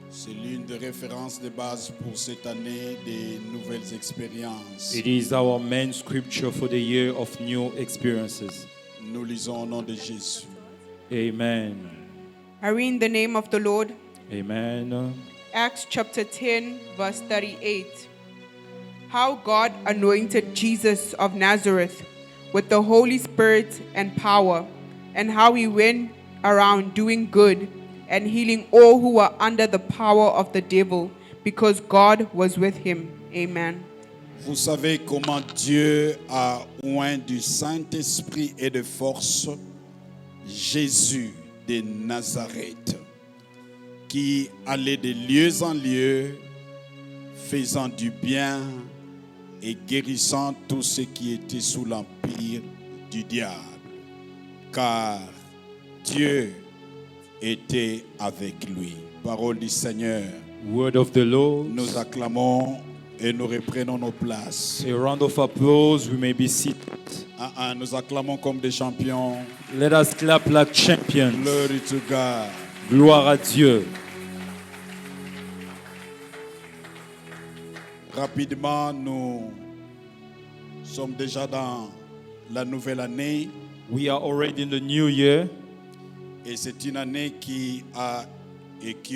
C'est l'une des références de base pour cette année des nouvelles expériences. It is our main scripture for the year of new experiences. Nous lisons au nom de Jésus. Amen. I read in the name of the Lord, Amen. Acts chapter 10, verse 38. How God anointed Jesus of Nazareth with the Holy Spirit and power, and how he went around doing good and healing all who were under the power of the devil, because God was with him. Amen. Vous savez comment Dieu a oint du Saint-Esprit et de force Jésus de Nazareth, qui allait de lieu en lieu, faisant du bien et guérissant tous ceux qui étaient sous l'empire du diable. Car Dieu était avec lui. Parole du Seigneur. Word of the Lord. Nous acclamons et nous reprenons nos places. A round of applause, we may be seated. Nous acclamons comme des champions. Let us clap like champions. Glory to God. Gloire à Dieu. Rapidement, nous sommes déjà dans la nouvelle année. We are already in the new year, Et c'est une année qui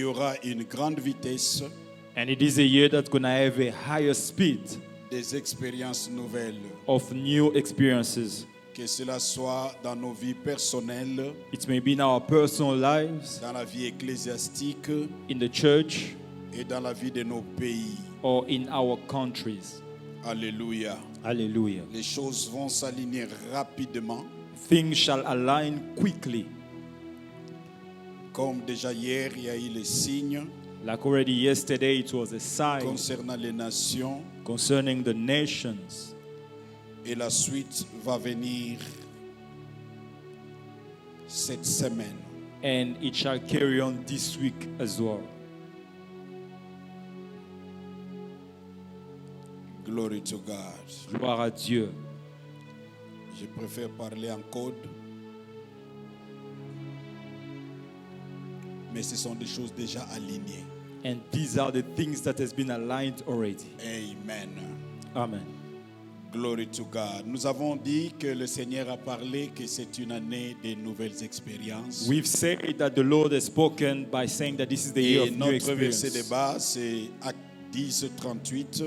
aura une grande vitesse, and it is a year that's going to have a higher speed des expériences nouvelles. of new experiences. Que cela soit dans nos vies personnelles, It may be in our personal lives, dans la vie ecclésiastique in the church, et dans la vie de nos pays. or in our countries. Alléluia. Hallelujah. Les choses vont s'aligner rapidement. Things shall align quickly. Comme déjà hier, il y a eu les signes Like already yesterday, it was a sign concernant les nations. concerning the nations. Et la suite va venir cette semaine. And it shall carry on this week as well. Glory to God. Gloire à Dieu. Je préfère parler en code. Mais ce sont des choses déjà alignées. And these are the things that has been aligned already. Amen. Amen. Glory to God. Nous avons dit que le Seigneur a parlé que c'est une année de nouvelles expériences. We've said that the Lord has spoken by saying that this is the year Et of new notre verset experience. de base, c'est Actes 10, 38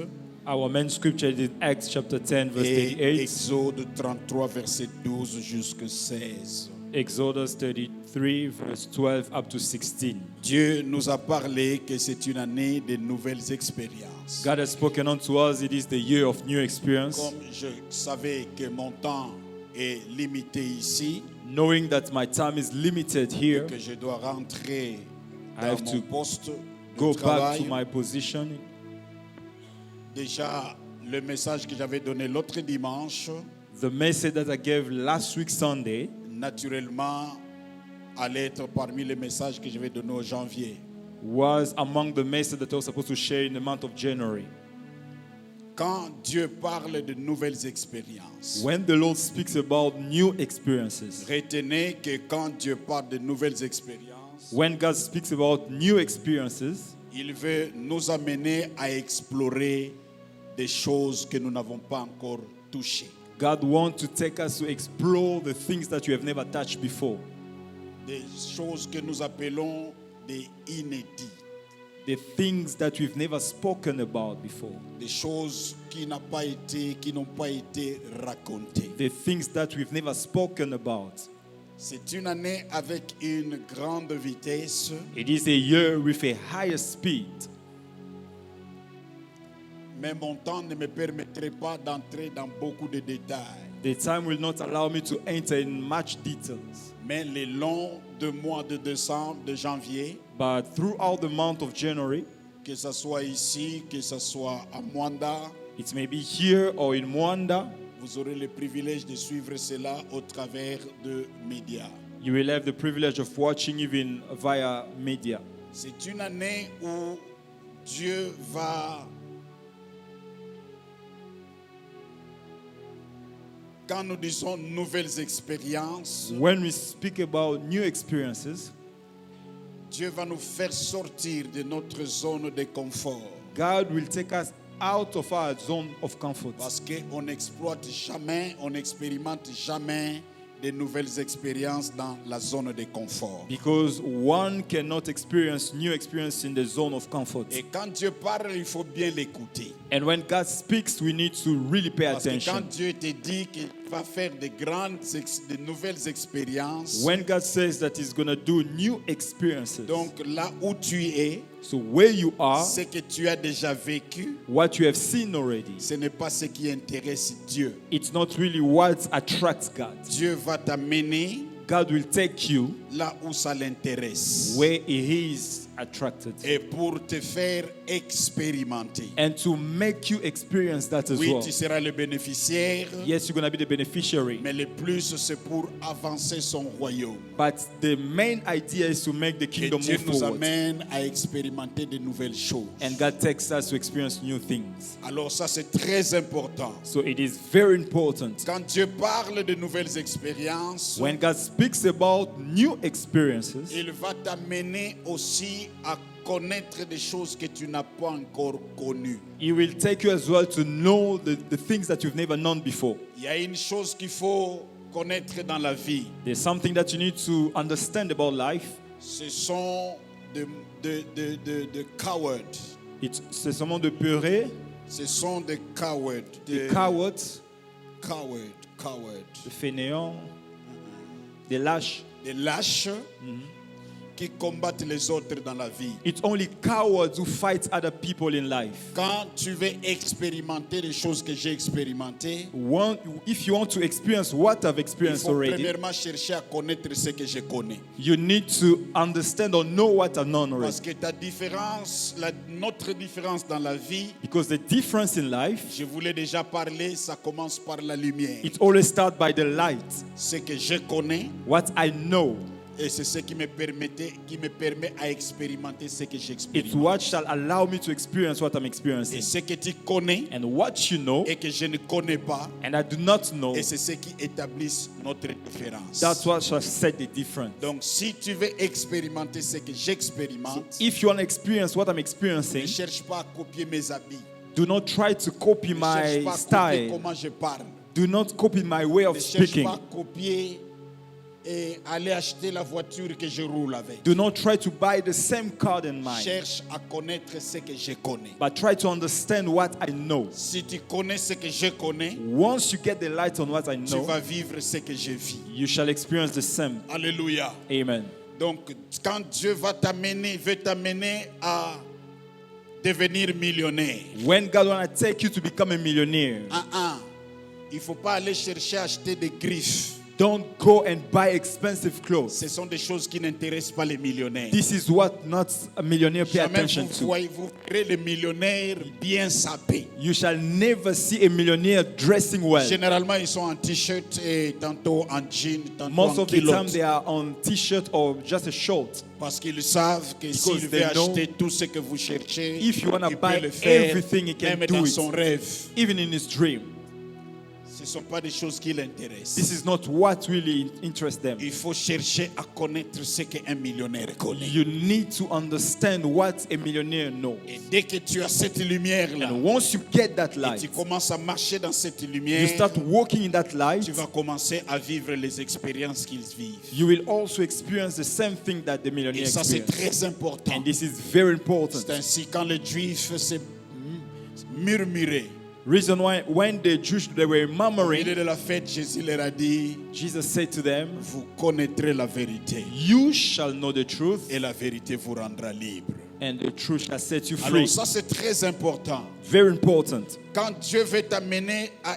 Our main scripture is Acts chapter 10, verse et 38. Exode 33, verset 12 jusqu'à 16. Exodus 33, verse 12 up to 16. Dieu nous a parlé que c'est une année de nouvelles expériences. God has spoken unto us. It is the year of new experience. Comme je savais que mon temps est limité ici, Knowing that my time is limited here, que je dois rentrer I dans have mon to poste de go back travail. to my position. Déjà, le message que j'avais donné l'autre dimanche, The message that I gave last week Sunday naturellement, allait être parmi les messages que je vais donner au janvier. was among the messages that I was supposed to share in the month of January. Quand Dieu parle de nouvelles expériences, When the Lord speaks about new experiences, retenez que quand Dieu parle de nouvelles expériences, when God speaks about new experiences, il veut nous amener à explorer des choses que nous n'avons pas encore touchées. God wants to take us to explore the things that you have never touched before, Des choses que nous appelons des inédits. the things that we've never spoken about before, Des choses qui n'ont pas été racontées. the things that we've never spoken about. C'est une année avec une grande vitesse. It is a year with a higher speed. Mais mon temps ne me permettrait pas d'entrer dans beaucoup de détails. The time will not allow me to enter in much details. Mais le long du mois de décembre, de janvier, But throughout the month of January, que ce soit ici, que ce soit à Mwanda, it may be here or in Mwanda, vous aurez le privilège de suivre cela au travers de médias. you will have the privilege of watching even via media. C'est une année où Dieu va... Quand nous disons nouvelles expériences, When we speak about new experiences, Dieu va nous faire sortir de notre zone de confort. God will take us out of our zone of comfort. Parce qu'on n'exploite jamais, on n'expérimente jamais de nouvelles expériences dans la zone de confort. Because one cannot experience new experience in the zone of comfort. Et quand Dieu parle, il faut bien l'écouter. And when God speaks, we need to really pay Parce que quand attention. Dieu te dit qu'il va faire de nouvelles expériences, When God says that He's going to do new experiences, donc là où tu es, so where you are, ce que tu as déjà vécu, what you have seen already, ce n'est pas ce qui intéresse Dieu. it's not really what attracts God. Dieu va t'amener God will take you là où ça l'intéresse. where He is attracted. Et pour te faire expérimenter. And to make you experience that as Oui, well. tu seras le bénéficiaire, Yes, you're going to be the beneficiary. mais le plus c'est pour avancer son royaume. But the main idea is to make the Que kingdom Dieu move nous forward. amène à expérimenter de nouvelles choses. And God takes us to experience new things. Alors ça c'est très important. So it is very important. Quand Dieu parle de nouvelles expériences, When God speaks about new experiences, il va t'amener aussi à connaître des choses que tu n'as pas encore connues. He will take you as well to know the things that you've never known before. Il y a une chose qu'il faut connaître dans la vie. There's something that you need to understand about life. Ce sont de cowards. C'est seulement de purée, Ce sont des cowards. des cowards, Cowards. des fainéants, des lâches. Des lâches qui combattent les autres dans la vie. It's only cowards who fight other people in life. Quand tu veux expérimenter les choses que j'ai expérimentées, If you want to experience what I've il experienced faut already, premièrement chercher à connaître ce que je connais. you need to understand or know what I've known already. Parce que notre différence dans la vie, Because the difference in life, je vous l'ai déjà parlé, ça commence par la lumière. it always starts by the light. Ce que je connais, What I know, et c'est ce qui me permet à expérimenter ce que it's j'expérimente. what shall allow me to experience what I'm Et experiencing. ce que tu connais And what you know, et que je ne connais pas, and I do not know, et c'est ce qui établit notre différence. that's what shall set the difference. Donc si tu veux expérimenter ce que j'expérimente, If you want to experience what I'm ne experiencing, cherche pas à copier mes habits. do not try to copy Ne cherche my pas à copier style. comment je parle. Do not copy my way Ne of cherche speaking. pas à copier et aller acheter la voiture que je roule avec. Do not try to buy the same car than mine, Cherche à connaître ce que je connais. but try to understand what I know. Si tu connais ce que je connais, Once you get the light on what I tu know, vas vivre ce que je vis. you shall experience the same. Alléluia. Amen. Donc, quand Dieu veut t'amener à devenir millionnaire, When God want to take you to become a millionaire, il ne faut pas aller chercher à acheter des griffes. don't go and buy expensive clothes. Ce sont des choses qui n'intéressent pas les millionnaires. This is what not a millionaire pay Jamais attention vous to. voyez, vous verrez les millionnaires bien sapés. You shall never see a millionaire dressing well. Généralement, ils sont en t-shirt et tantôt en jean, tantôt Most en of the time culotte. they are on t-shirt or just a short. Parce qu'ils savent que Because s'il they veut know acheter tout ce que vous cherchez, if you wanna il buy peut le faire, everything, he can même do dans it. son rêve. Even in his dream. Ce ne sont pas des choses qui l'intéressent. This is not what really interests them. Il faut chercher à connaître ce qu'un millionnaire connaît. You need to understand what a millionaire knows. Et dès que tu as cette lumière-là, And once you get that et light, tu commences à marcher dans cette you lumière, start walking in that light, tu vas commencer à vivre les expériences qu'ils vivent. you will also experience the same thing that the millionaire Et ça, c'est experienced. très important. And this is very important. C'est ainsi quand les Juifs se murmuraient. Reason why when the Jews they were Au milieu murmuring, de la fête, Jésus leur a dit, Jesus said to them, vous connaîtrez la vérité you shall know the truth, et la vérité vous rendra libre. and the truth shall set you Alors free. ça, c'est très important. Very important. Quand Dieu veut t'amener à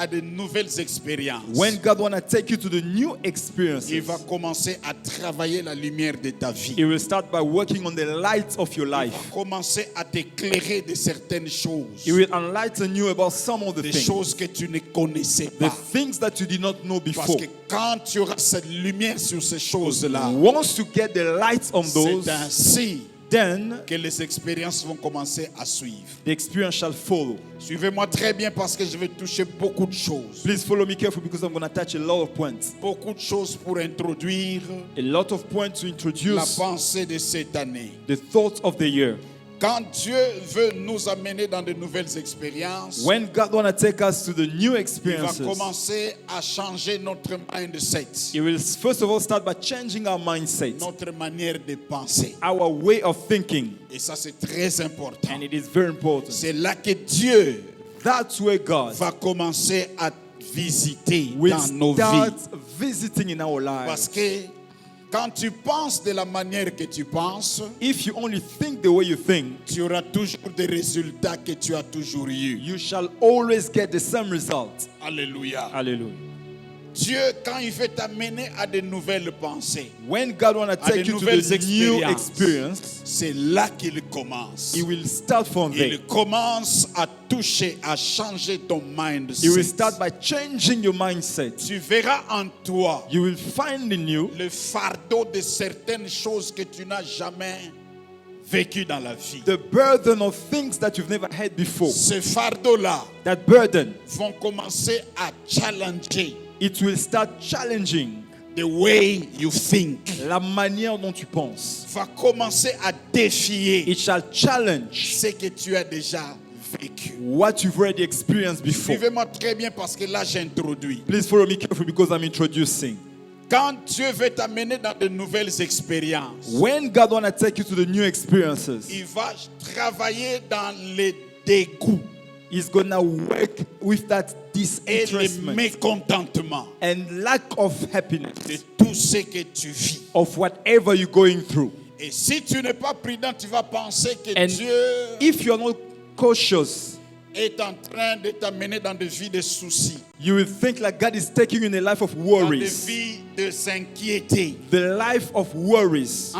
de nouvelles expériences, When God want to take you to the new il experiences, va commencer à travailler la lumière de ta vie. He will start by working on the light of your Il va life. commencer à t'éclairer de certaines choses. He will enlighten you about some of the Des things, choses que tu ne connaissais the pas. things that you did not know Parce before. que quand tu auras cette lumière sur ces choses-là, Once you get the light on those, c'est ainsi then que les expériences vont commencer à suivre. the experience shall follow. Suivez-moi très bien parce que je vais toucher beaucoup de choses. Please follow me carefully because I'm going to touch a lot of points. Beaucoup de choses pour introduire A lot of points to la introduce pensée de cette année. the thoughts of the year. Quand Dieu veut nous amener dans de nouvelles expériences, When God want to take us to the new il va experiences, commencer à changer notre mindset, He will first of all start by changing our mindset, notre manière de penser. our way of thinking. Et ça, c'est très important. And it is very important. C'est là que Dieu That's where God va commencer à visiter will dans nos start vies. visiting in our Parce lives. que quand tu penses de la manière que tu penses, If you only think the way you think, tu auras toujours des résultats que tu as toujours eu. you shall always get the same result. Alléluia. Hallelujah. Dieu, quand il veut t'amener à de nouvelles pensées, When God want to à de take you to nouvelles the new expériences, experience, c'est là qu'il commence. He will start from there. Il commence à toucher, à changer ton He will mindset. start by changing your mindset. Tu verras en toi You will find in you le fardeau de certaines choses que tu n'as jamais vécues dans la vie. the burden of things that you've never had before. Ce fardeau-là That burden, vont commencer à challenger it will start challenging the way you think. la manière dont tu penses. Va commencer à défier It shall challenge ce que tu as déjà vécu. what you've already experienced before. Suivez-moi très bien parce que là j'introduis. Please follow me carefully because I'm introducing. Quand Dieu veut t'amener dans de nouvelles expériences, When God want to take you to the new experiences, il va travailler dans les dégoûts He's going to work with that et le disinterestment mécontentement and lack of happiness de tout ce que tu vis. of whatever you're going through. Et si tu n'es pas prudent, tu vas penser que And Dieu if you're not cautious, est en train de t'amener dans des vies de soucis, you will think like God is taking you in a life of dans des worries. vies de s'inquiéter. The life of worries.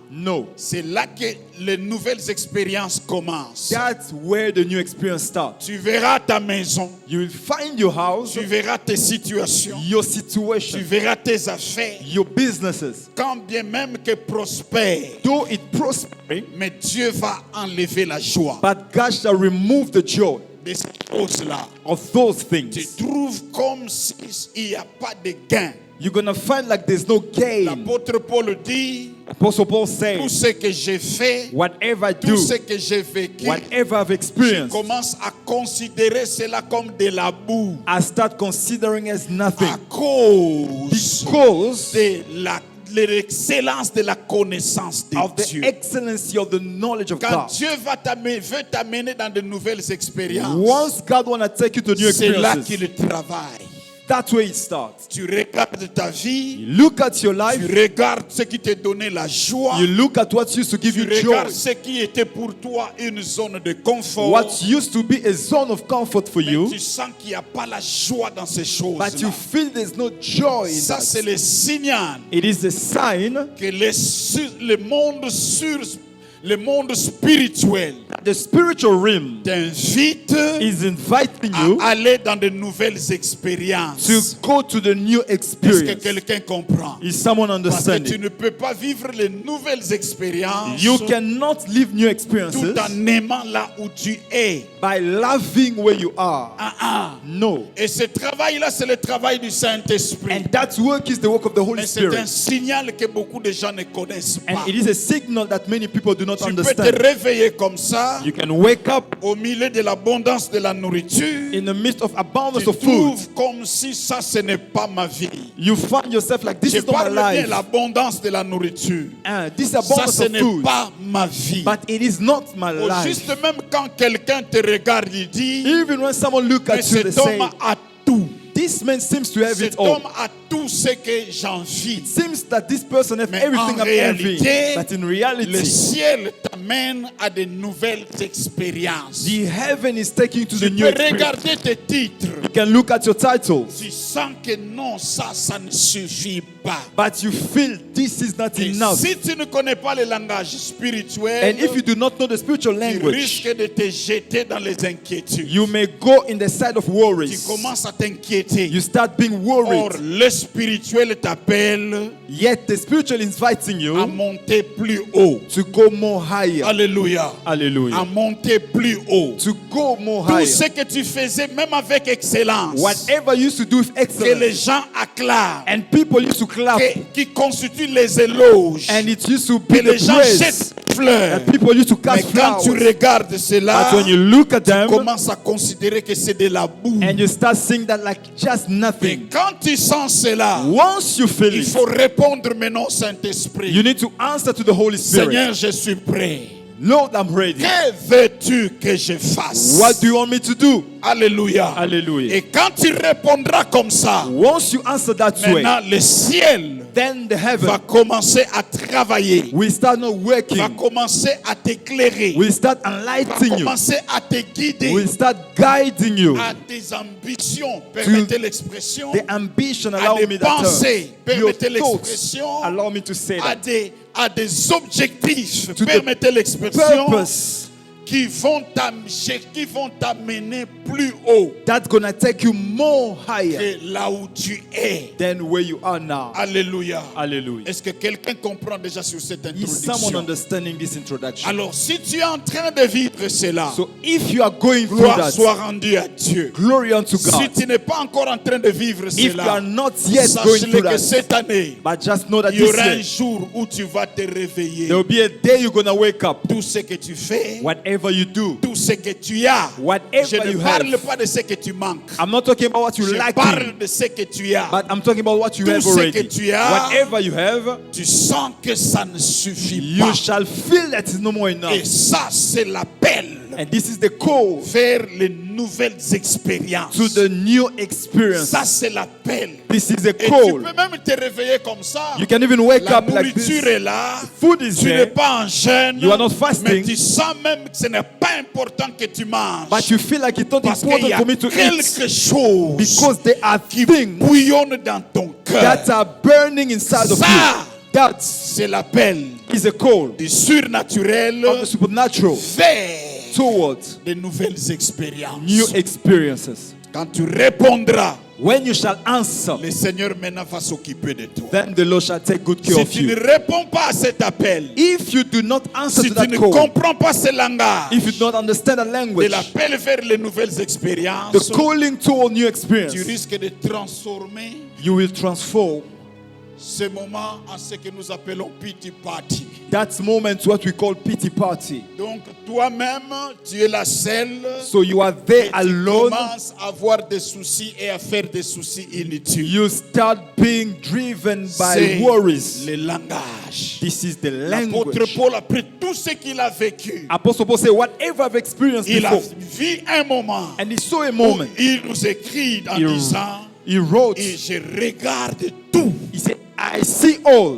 No. C'est là que les nouvelles expériences commencent. That's where the new experience starts. Tu verras ta maison, You will find your house, tu verras tes situations, your tu situation, verras tes affaires, your businesses. quand bien même que prospèrent. Though it prospers, Mais Dieu va enlever la joie but God shall remove the joy de ces choses-là. of those Tu things. trouves comme s'il n'y a pas de gain. You're going to find like there's no gain. L'apôtre Paul dit, Apostle Paul tout says, ce que j'ai fait, whatever I tout do, ce que j'ai vécu, whatever I've je experienced, commence à considérer cela comme de la boue. I start considering as À nothing. cause Because de l'excellence de la connaissance de of the Dieu. excellency of the knowledge of Quand God. Dieu veut t'amener dans de nouvelles expériences, Once God want to take you to new c'est là experiences, qu'il travaille. that's where it starts. Tu regardes ta vie, You look at your tu life, regardes ce qui te donnait la joie, you look at what used to give tu you joy, regardes ce qui était pour toi une zone de confort. what used to be a zone of comfort for Mais you, tu sens qu'il n'y a pas la joie dans ces choses. but you feel there's no joy in Ça, c'est that. le signal It is a sign que le monde spirituel the spiritual realm t'invite is inviting you à aller dans de nouvelles to expériences. go to the new Est-ce que experience. quelqu'un comprend? Is someone Parce que understanding? tu ne peux pas vivre les nouvelles expériences You cannot live new tout experiences en aimant là où tu es. by loving where you are. No. Et ce travail-là, c'est le travail du Saint-Esprit. And that work is the work of the Holy Mais c'est un Spirit. signal que beaucoup de gens ne connaissent pas. And it is a signal that many people do not Tu peux te understand. réveiller comme ça, You can wake up au milieu de l'abondance de la nourriture. in the midst of abundance Tu of food. trouves comme si ça, ce n'est pas ma vie. You find yourself like, this Je is not my parle bien de life. l'abondance de la nourriture. This Ça, abundance ce of n'est food. pas ma vie. But it is not my Ou life. juste même quand quelqu'un te regarde, il dit, Even when someone look mais at you, they cet say, homme a tout. this man seems to have it Cet all. homme a tout ce que j'envie. Seems that this person has Mais everything en I'm envying. réalité, But in Le reality, ciel t'amène à de nouvelles expériences. the heaven is taking you to the Tu new peux experience. regarder tes titres. You can look at your titles, Tu sens que non, ça ne suffit pas. but you feel this is not Et enough. si tu ne connais pas le langage spirituel, And if you do not know the spiritual tu language, risques de te jeter dans les inquiétudes. you may go in the side of Tu worries. commences à t'inquiéter inquiété. You start being Or, worried. le spirituel t'appelle Yet the spiritual is inviting à you monter plus haut. to go more higher. Alléluia. À Hallelujah. monter plus haut. To go more Tout higher. ce que tu faisais, même avec excellence, Whatever you used to do with que les excellence. gens acclament, And people used to clap. qui constitue les éloges, And it used to que be les the gens praise. jettent fleurs. And people used to Mais cast quand tu flowers. regardes cela, But when you look at tu them commences à considérer que c'est de la boue. and you start seeing that like just Mais nothing. quand tu sens cela, Once you feel il it, faut répondre maintenant au Saint-Esprit. you need to answer to the Holy Spirit. Seigneur, je suis prêt. Lord, I'm ready. Que veux-tu que je fasse? What do you want me to do? Alléluia. Hallelujah. Et quand tu répondras comme ça, Once you answer that way, maintenant le ciel then the va heaven commencer à travailler, will start not va working, commencer à t'éclairer, will start va enlightening you, commencer à te guider will start guiding you. à tes ambitions, permettez l'expression, The ambition, à allow des me that pensées, term. Your permettez thoughts, l'expression, allow me to say à that. des objectifs, To the permettez l'expression, Purpose qui vont t'amener plus haut that's gonna take you more higher que là où tu es. than where you are now. Alléluia. Hallelujah. Est-ce que quelqu'un comprend déjà sur cette Is someone introduction? understanding this introduction? Alors, si tu es en train de vivre cela, So if you are going through gloire that, soit rendue à Dieu. glory unto Si God. tu n'es pas encore en train de vivre If you are cela, not yet going sache-le through que that, cette année, but just know that il y this aura un year, jour où tu vas te réveiller. there will be a day you're gonna wake up. Tout ce que tu fais, Whatever you do, tout ce que tu as, whatever je ne you parle have. pas de ce que tu manques. I'm not talking about what you Je lack, parle de ce que tu as. but I'm talking about what you Tout have ce que already. tu as, Whatever you have, Tu sens que ça ne suffit you pas. shall feel that it's no more enough. Et ça, c'est l'appel And this is the call vers les nouvelles expériences. to the new experience. Ça, c'est l'appel. This is the Et tu call. peux même te réveiller comme ça. You can even wake La up like this. nourriture est là. Food is Tu n'es there, pas en jeûne. You are not Mais fasting. tu sens même que ce n'est pas important que tu manges. but you feel like it's not Parce qu'il y important a for me to eat quelque chose because there are qui things bouillonne dans ton cœur. that are burning inside of Ça, you. That c'est l'appel is a call du surnaturel of the supernatural vers towards de nouvelles expériences. new experiences. Quand tu répondras, When you shall answer, le Seigneur maintenant va s'occuper de toi. then the Lord shall take good care Si of tu ne you. réponds pas à cet appel, If you do not answer si to tu that ne call, comprends pas ce langage, if you do not understand the de language, l'appel vers les nouvelles expériences, the calling toward new tu experience, risques de transformer you will transform ce moment en ce que nous appelons pity party. that moment to what we call pity party. Donc toi-même, tu es la seule So you are there qui alone. commence à avoir des soucis et à faire des soucis inutiles. You start being driven C'est by worries. le langage. This is the L'apôtre language. Paul, après tout ce qu'il a vécu, Apostle Paul said, whatever I've experienced il a before, vu un moment and he saw a où moment, il nous écrit en he, disant, he wrote, et je regarde tout, he said, I see all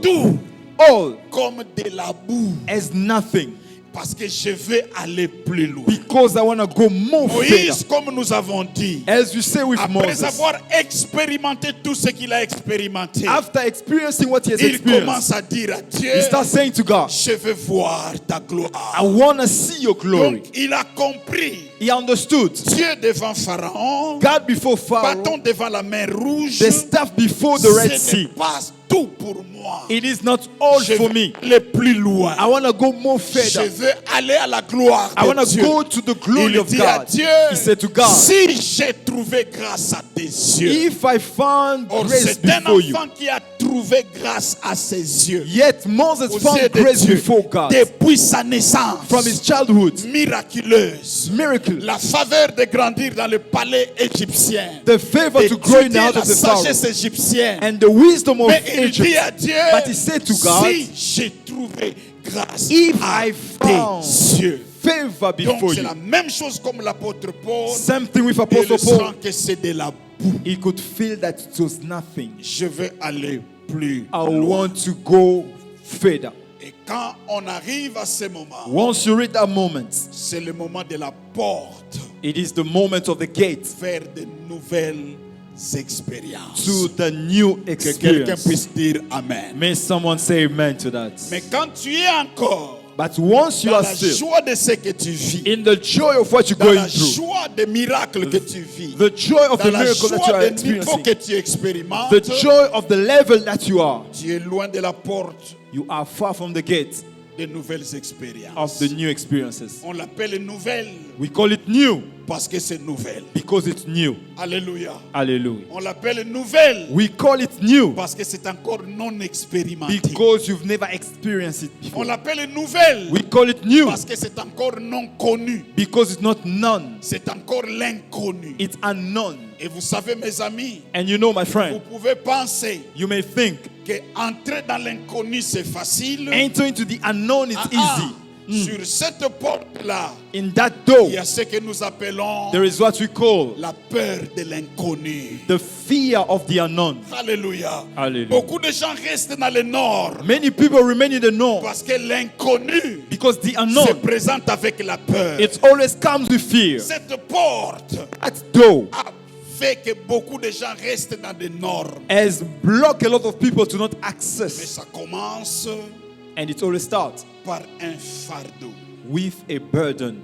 comme de la boue, as nothing parce que je veux aller plus loin. because I want to go more Moïse, further. comme nous avons dit, As you say with après Moses, avoir expérimenté tout ce qu'il a expérimenté, after experiencing what he has il experienced, commence à dire à Dieu, he starts saying to God, je veux voir ta I gloire. want to see your glory. Donc il a compris, He understood. Dieu devant Pharaon, God before Pharaoh, bâton devant la mer rouge, the staff before the Red ce n'est Sea. pas tout pour moi. It is not all Je for veux me. aller plus loin. I want to go more Je further. veux aller à la gloire I want de to Dieu. go to the glory Il of dit à God. Dieu, He said to God, si j'ai trouvé grâce à tes yeux. if I found Or grace c'est un before you, enfant qui a trouvé grâce à ses yeux. yet Moses Aux yeux found de grace Dieu, before God depuis sa naissance, from his childhood. miraculeuse. Miracle. La faveur de grandir dans le palais égyptien. The favor to grow in the house la of the Pharaoh. sagesse égyptienne. And the wisdom of Mais il dit Egypt. à Dieu, But he said to God, si j'ai trouvé grâce if à I tes found yeux. favor Donc before c'est you. la même chose comme l'apôtre Paul. Same thing with Il Apostle sent Paul. que c'est de la boue. He could feel that it was nothing. Je veux aller plus I loin. want to go further. Et quand on arrive à ce moment, Once you reach that moment, c'est le moment de la porte it is the moment of the gate vers de nouvelles expériences. to the new Que quelqu'un experience. puisse dire Amen. May someone say amen to that. Mais quand tu es encore But once you dans are la still joie de ce que tu vis, in the joy of what you're dans going la through, joie des miracles que tu vis, the joy of dans the la miracle that you joie are des niveaux experiencing, que tu expérimentes, the joy of the level that you are, tu es loin de la porte you are far from the gate de nouvelles of expériences. the new experiences. On l'appelle nouvelle We call it new parce que c'est nouvelle. because it's new. Alléluia. Hallelujah. On l'appelle nouvelle We call it new parce que c'est encore non expérimenté. because you've never experienced it On before. l'appelle nouvelle We call it new parce que c'est encore non connu. because it's not known. C'est encore l'inconnu. It's unknown. Et vous savez, mes amis, And you know, my vous friend, pouvez penser you may think que entrer dans l'inconnu c'est facile. enter into the unknown is easy. Sur cette porte-là, In that door, il y a ce que nous appelons there is what we call la peur de l'inconnu. the fear of the unknown. Alléluia. Hallelujah. Beaucoup de gens restent dans le nord Many people remain in the north parce que l'inconnu because the se unknown, présente avec la peur. it always comes with fear. Cette porte That door a fait que beaucoup de gens restent dans le nord. has blocked a lot of people to not Mais access. ça commence And it always starts par un fardeau. with a burden.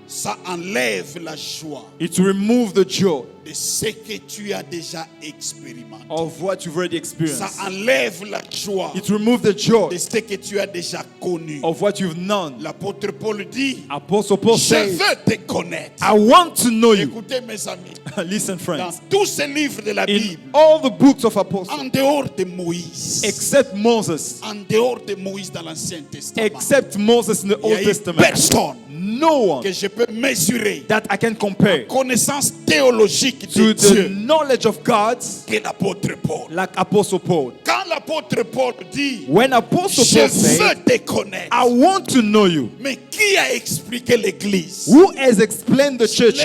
Ça enlève la joie It removes the joy de ce que tu as déjà expérimenté. of what you've already Ça experienced. enlève la joie It removes the joy de ce que tu as déjà connu. of what you've known. L'apôtre Paul dit, Apostle Paul je says, veux te connaître. I want to know you. Écoutez mes amis, Listen, dans friends. tous ces livres de la In Bible, all the books of apostles, en dehors de Moïse, except Moses, en dehors de Moïse dans l'Ancien Testament, except Moses in the il y a Old eu Testament, personne no one que je peux mesurer that I can compare connaissance théologique de to the Dieu knowledge of God que l'apôtre Paul. like Apostle Paul. Quand l'apôtre Paul dit, When Apostle je Paul veux said, te connaître, I want to know you, mais qui a expliqué l'Église? who has explained the church?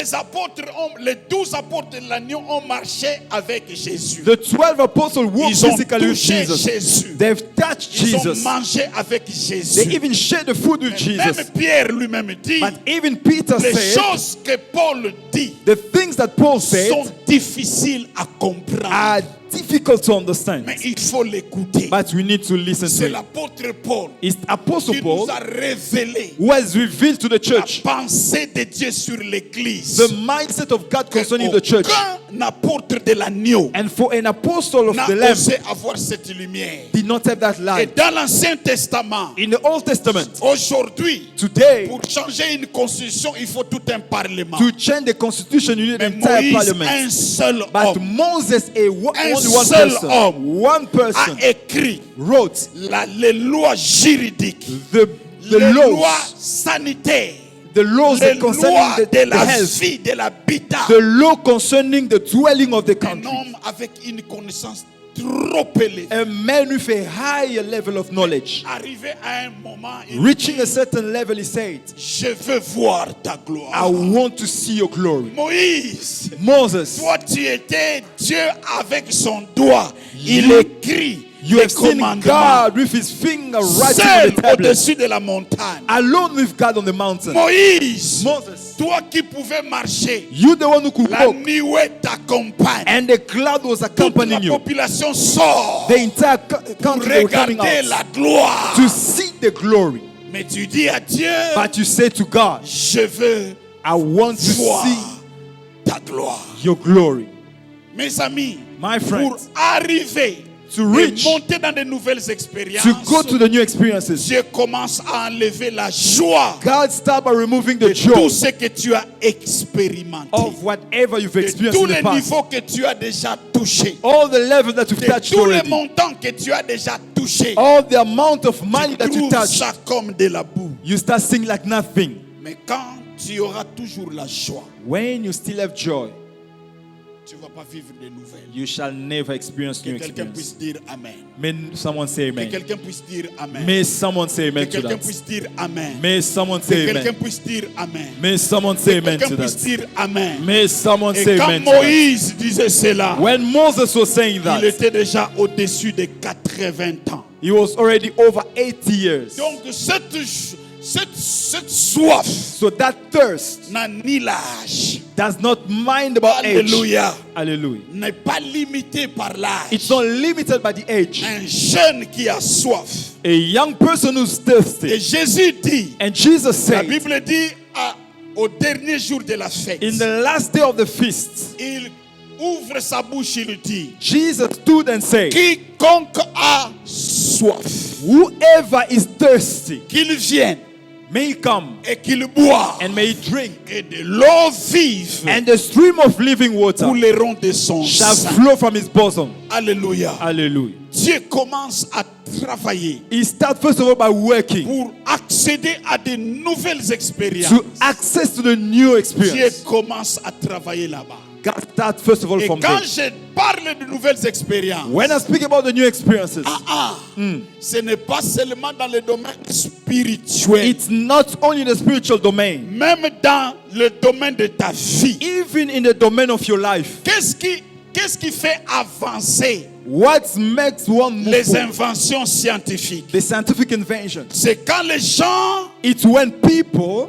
Les 12 apôtres de l'agneau ont marché avec Jésus. The 12 apostles walked Ils ont physically with touché Jesus. Jésus. They've touched Ils ont Jesus. mangé avec They Jésus. even shared the food with Même Jesus. Pierre lui-même dit, But even Peter les said, choses que Paul dit the things that Paul said sont difficiles à comprendre. are difficult to understand. Mais il faut l'écouter. But we need to listen C'est to it. l'apôtre Paul It's Apostle qui Paul nous a révélé who has revealed to the la church pensée de Dieu sur l'Église. the mindset of God concerning the church. Aucun apôtre de l'agneau And for an apostle of n'a the Lamb osé avoir cette lumière. did not have that Et light. dans l'Ancien Testament, In the Old Testament, aujourd'hui, today, pour changer une constitution, il faut tout un parlement. to change the constitution, you need Mais an entire Moïse, parliament. un seul But homme, Moses, only one seul person, homme one a person écrit wrote les lois juridiques, the les lois laws, sanitaires, the laws les concerning lois the de la health, vie, de l'habitat. the law concerning the dwelling of the Un country. homme avec une connaissance trop élevée. A man with a higher level of knowledge. Arrivé à un moment, il Reaching dit, a certain level, he said, je veux voir ta I gloire. want to see your glory. Moïse, Moses, toi tu étais Dieu avec son doigt. Il You- écrit you les have seen commandements. God with his finger writing Seul on the tablet. au-dessus de la montagne. Alone with God on the mountain. Moïse, Moses, toi qui pouvais marcher, you the one who could la walk, nuée t'accompagne. and the cloud was Toute accompanying la you. population sort The entire pour country they were coming regarder out la gloire. to see the glory. Mais tu dis à Dieu, But you say to God, je veux I want to voir see ta gloire. your glory. Mes amis, My pour friends, arriver to et reach, monter dans de nouvelles expériences, to go to the new experiences, Dieu commence à enlever la joie God start by removing the de tout joy ce que tu as expérimenté, of whatever you've de experienced tous in the les past. niveaux que tu as déjà touchés, All the levels that you've de touched tous les already. montants que tu as déjà touchés. All the amount of money Tu that you trouves touch, ça comme de la boue. you start seeing like nothing. Mais quand tu auras toujours la joie, When you still have joy, tu ne vas pas vivre de nouvelles. you shall never experience Que new quelqu'un experience. puisse dire Amen. May someone say Que amen. quelqu'un puisse dire Amen. May someone say Que amen to quelqu'un that. puisse dire Amen. May someone Que say quelqu'un amen. puisse dire Amen. May someone say Que amen quelqu'un to puisse that. dire Amen. May someone Et say quand amen to that. Moïse disait cela, When Moses was saying il that, était déjà au-dessus de 80 ans. he was already over 80 years. Donc cette soif So that thirst n'a ni l'âge. does not mind about age. Alléluia. Hallelujah. N'est pas limité par l'âge. It's not limited by the age. Un jeune qui a soif A young person who's Et thirsty. Jésus dit, And Jesus la said, Bible dit, au dernier jour de la fête, in the last day of the feast, il ouvre sa bouche, il dit, Jesus stood and said, quiconque a soif, whoever is thirsty, qu'il vienne may he come et qu'il boive, and may he drink. et de l'eau vive And the stream of living water couleront de son shall sein. flow from his bosom. Alléluia. Hallelujah. Dieu commence à travailler He starts first of all by working pour accéder à de nouvelles expériences. to access to the new Dieu experience. commence à travailler là-bas. God starts first of all Et from quand there. je parle de nouvelles expériences, When I speak about the new experiences, ce n'est pas seulement dans le domaine spirituel, it's not only the spiritual domain, même dans le domaine de ta vie. even in the domain of your life. Qu'est-ce qui fait avancer What makes one move les forward? inventions scientifiques? The scientific inventions. C'est quand les gens It's when people,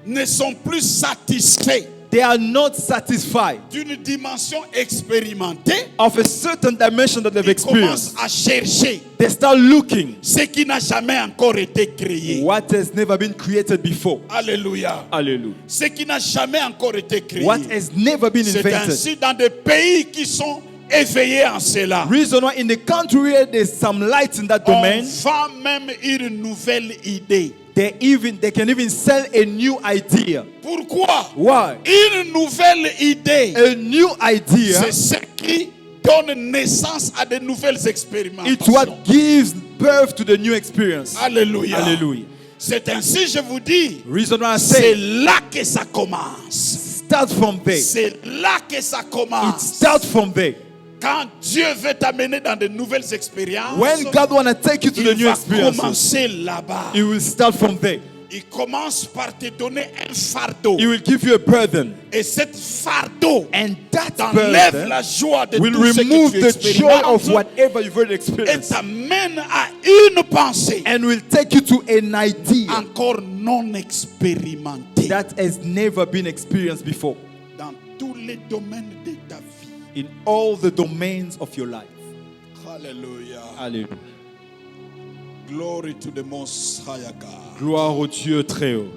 ne sont plus satisfaits they are not satisfied d'une dimension expérimentée. of a certain dimension that they've Ils commencent experienced. à chercher They start looking ce qui n'a jamais encore été créé. what has never been created before. Alléluia. Hallelujah. Ce qui n'a jamais encore été créé. What has never been C'est invented. ainsi dans des pays qui sont éveillés en cela. Reason why in the country where there's some light in that On domain, vend même une nouvelle idée. they can even sell a new idea. Pourquoi? Why? Une nouvelle idée, A new idea, c'est ce qui donne naissance à de nouvelles it's expérimentations. what gives birth to the new experience. Alléluia. Hallelujah. C'est ainsi, je vous dis, Reason why I c'est say là que ça commence. start from there. C'est là que ça It commence. starts from there. Quand Dieu veut t'amener dans de nouvelles expériences, When God wanna take you to the il new va experiences, commencer là-bas. He will start from there. Il commence par te donner un fardeau. He will give you a burden, Et cet fardeau and that t'enlève burden la joie de will tout ce remove que tu the joy of expérimentes whatever you've already et experienced, t'amène à une pensée and will take you to an idea encore non expérimentée that has never been experienced before dans tous les domaines de ta vie. in all the domains of your life. Alléluia. Hallelujah. Glory to the Most High God. Gloire au Dieu très haut.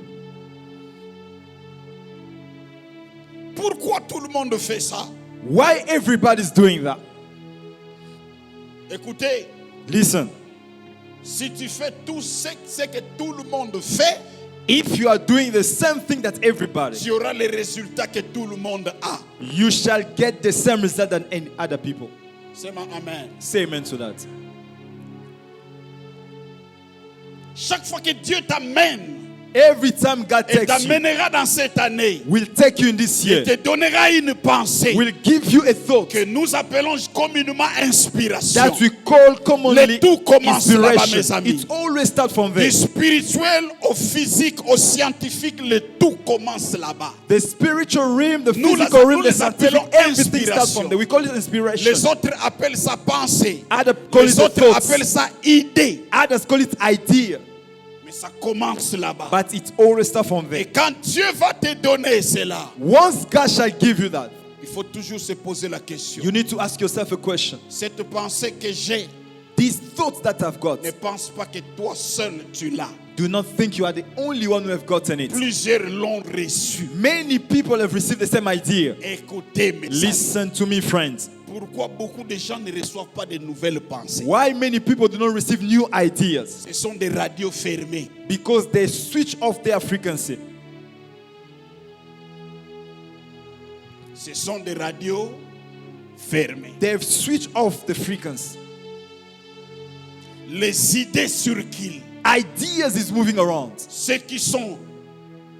Pourquoi tout le monde fait ça? Why everybody's doing that? Écoutez, Listen, si tu fais tout ce que tout le monde fait, if you are doing the same thing that everybody, tu auras les résultats que tout le monde a. you shall get the same result than any other people. C'est ma amen. Say amen to that. Chaque fois que Dieu t'amène Every time God et takes you, t'amènera dans cette année, will take you in this il year, te donnera une pensée will give you a thought que nous appelons communément inspiration. that we call commonly Le tout commence là-bas, mes inspiration. amis. It always starts from there. Du spirituel au physique, au scientifique, le tout commence là-bas. The spiritual realm, the Nous physical realm, nous the les scientific, appelons everything starts from inspiration. there. We call it inspiration. Les autres appellent ça pensée. Others call Les it a autres thought. appellent ça idée. Others call it idea. Mais ça commence là-bas. But it always starts from Et there. quand Dieu va te donner cela, Once God shall give you that, il faut toujours se poser la question. you need to ask yourself a question. Cette pensée que j'ai, These thoughts that I've got, ne pense pas que toi seul tu l'as. do not think you are the only one who have gotten it. Plusieurs l'ont reçu. Many people have received the same idea. Écoutez, mes amis, Listen to me, friends. pourquoi beaucoup de gens ne reçoivent pas de nouvelles pensées? Why many people do not receive new ideas? Ce sont des radios fermées. Because they switch off their frequency. Ce sont des radios fermées. They've switched off the frequency. Les idées circulent. Ideas is moving around. Ceux qui sont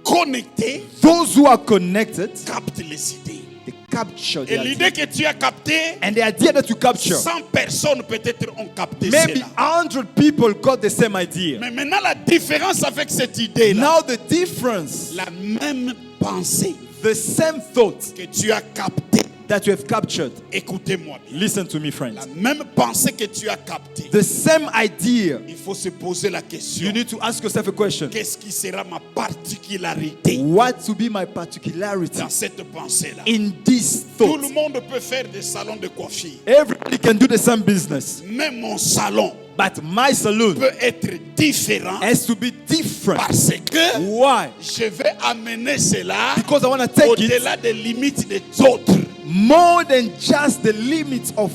connectés Those who are connected, captent les idées. they capture the Et idea. l'idée que tu as captée, And the idea that you capture, 100 personnes peut-être ont capté maybe cela. 100 people got the same idea. Mais maintenant la différence avec cette idée-là, Now the difference, la même pensée the same thought que tu as captée, that you have captured. écoutez-moi bien, Listen to me, la friends. même pensée que tu as captée, The same idea. il faut se poser la question, You need to ask yourself a question. qu'est-ce qui sera ma particularité What to be my particularity dans cette pensée-là? in this Tout le thought? monde peut faire des salons de coiffure. Everybody can do the same business. Même mon salon, But my saloon peut être différent has to be different. parce que Why? je vais amener cela Because I want to take it au-delà des limites des autres. more than just the limits of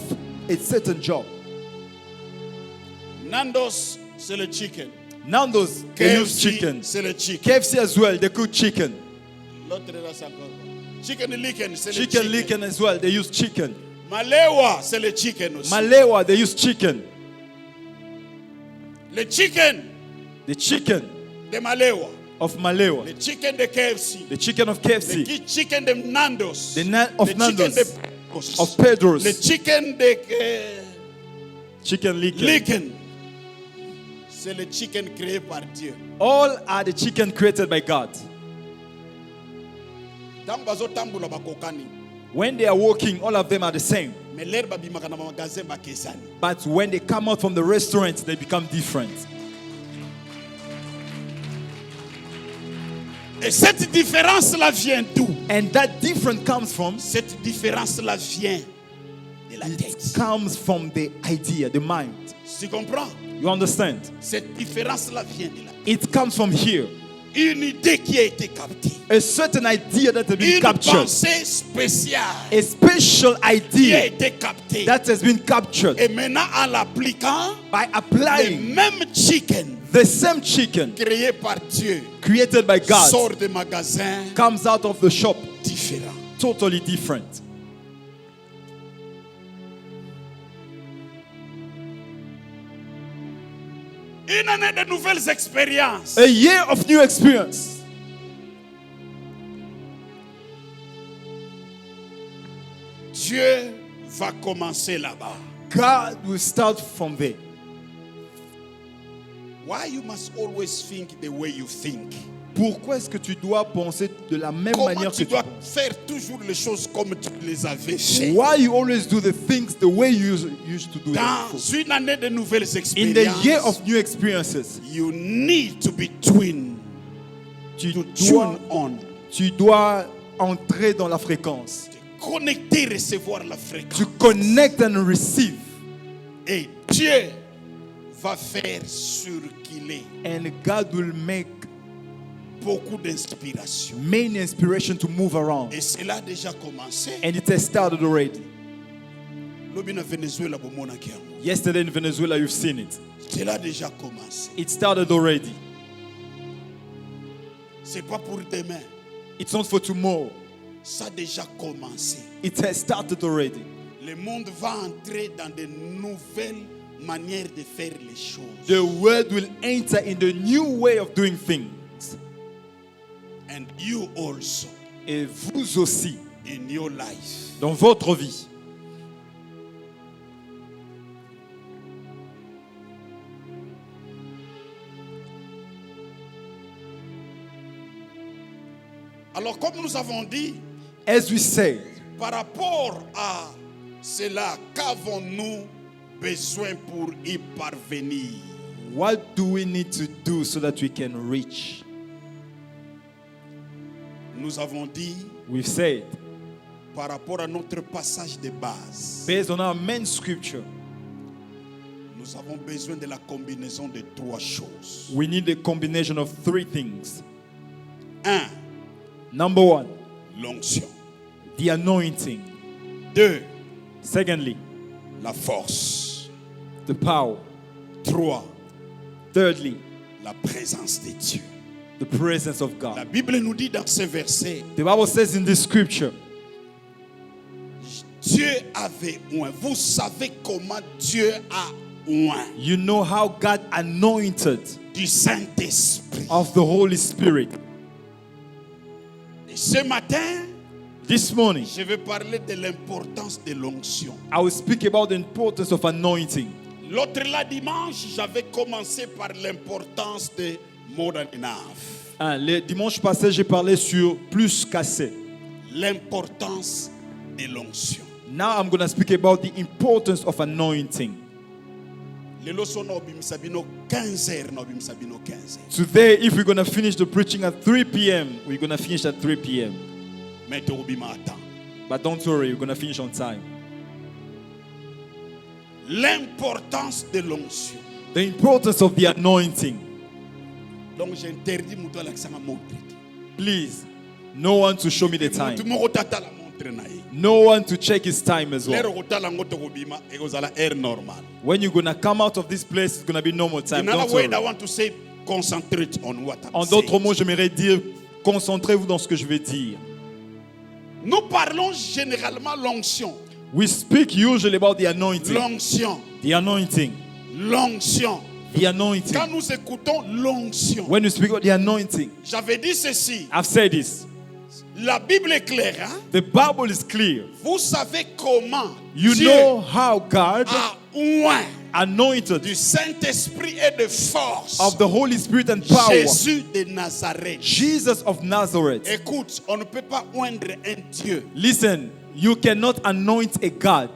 a certain job. Nando's, c'est le chicken. Nando's, they use KFC, chicken. c'est le chicken. KFC as well, they cook chicken. L'autre là, c'est encore quoi? Chicken licken, c'est le Chicken chicken. licken as well, they use chicken. Malewa, c'est le chicken aussi. Malewa, they use chicken. Le chicken The chicken de Malewa. of Malewa. Le chicken de KFC. The chicken of Le KFC. chicken de Nando's. The le of chicken Nando's. de Pedro's. Of Pedro's. Le chicken de Chicken licken. Licken. C'est le chicken créé par Dieu. All are the chicken created by God. Tant bazotambula bakokani. When they are walking, all of them are the same. Mais l'air babimaka na magasin bakesani. But when they come out from the restaurant, they become different. Et cette différence-là vient d'où? And that difference comes from, Cette différence-là vient de la it tête. comes from the idea, the mind. Tu comprends? You understand? Cette différence-là vient de la tête. It comes from here. Une idée qui a été captée. A certain idea that has been Une captured. pensée spéciale A special qui a idea été captée. that has been captured. Et maintenant, en l'appliquant, By le applying même chicken the same chicken créé par Dieu created by God sort des magasins comes out of the shop différents. totally different. Une année de nouvelles expériences. A year of new experience. Dieu va commencer là-bas. God will start from there. Why you must always think the way you think? Pourquoi est-ce que tu dois penser de la même Comment manière que tu tu dois penses? faire toujours les choses comme tu les avais fait? Why you always do the things the way you used to do them Dans before? une année de nouvelles In the year expériences, of new experiences, you need to be twin, tu to dois, tune on, tu dois entrer dans la fréquence. connecter, recevoir la fréquence. To connect and receive. Et Dieu va faire sur qu'il ait And God will make beaucoup d'inspiration. main inspiration to move around. Et cela a déjà commencé. And it has started already. Lobi na Venezuela bomonaki yango. Yesterday in Venezuela, you've seen it. Cela a déjà commencé. It started already. C'est pas pour demain. It's not for tomorrow. Ça a déjà commencé. It has started already. Le monde va entrer dans de nouvelles manières de faire les choses. The world will enter in the new way of doing things. And you also, Et vous aussi, in your life. dans votre vie. Alors comme nous avons dit, As we say, par rapport à cela, qu'avons-nous besoin pour y parvenir? what do we need to do so that we can reach? Nous avons dit, We've said, par rapport à notre passage de base, based on our main scripture, nous avons besoin de la combinaison de trois choses. we need a combination of three things. 1. Number one, L'onction. the anointing. 2. Secondly, La force. the power. 3. Thirdly, La présence de Dieu. the presence of La God. Bible nous dit dans ce verset, The Bible says in this scripture, Dieu avait oint. Vous savez comment Dieu a oint you know how God anointed du Saint-Esprit. of the Holy Spirit. Et ce matin, This morning, je vais parler de l'importance de l'onction. I will speak about the importance of anointing. L'autre là dimanche, j'avais commencé par l'importance de more than enough. Le dimanche passé, j'ai parlé sur plus qu'assez. L'importance de l'onction. Now I'm going to speak about the importance of anointing. Lelo sono obimisa bino 15h na obimisa bino 15h. Today, if we're going to finish the preaching at 3 p.m., we're going to finish at 3 p.m. Mais te obima à temps. But don't worry, we're going to finish on time. L'importance de l'onction. The importance of the anointing. Donc j'interdis muto la kisanga montre. Please, no one to show me the Mutu time. moko tata la montre na ye. No one to check his time as Lero well. kotala ngoto kobima ekozala air normal. When you're going to come out of this place, it's going to be normal time. In other Don't words, I worry. want to say concentrate on what I'm En saying. d'autres mots, j'aimerais dire, concentrez-vous dans ce que je vais dire. Nous parlons généralement l'onction. We speak usually about the anointing. L'onction. The anointing. L'onction. The anointing. Quand nous écoutons l'onction, When you speak about the anointing, j'avais dit ceci. I've said this. La Bible est claire. Hein? The Bible is clear. Vous savez comment You Dieu know how God a oint anointed du Saint-Esprit et de force of the Holy Spirit and power Jésus de Nazareth. Jesus of Nazareth. Écoute, on ne peut pas oindre un Dieu. Listen, you cannot anoint a God.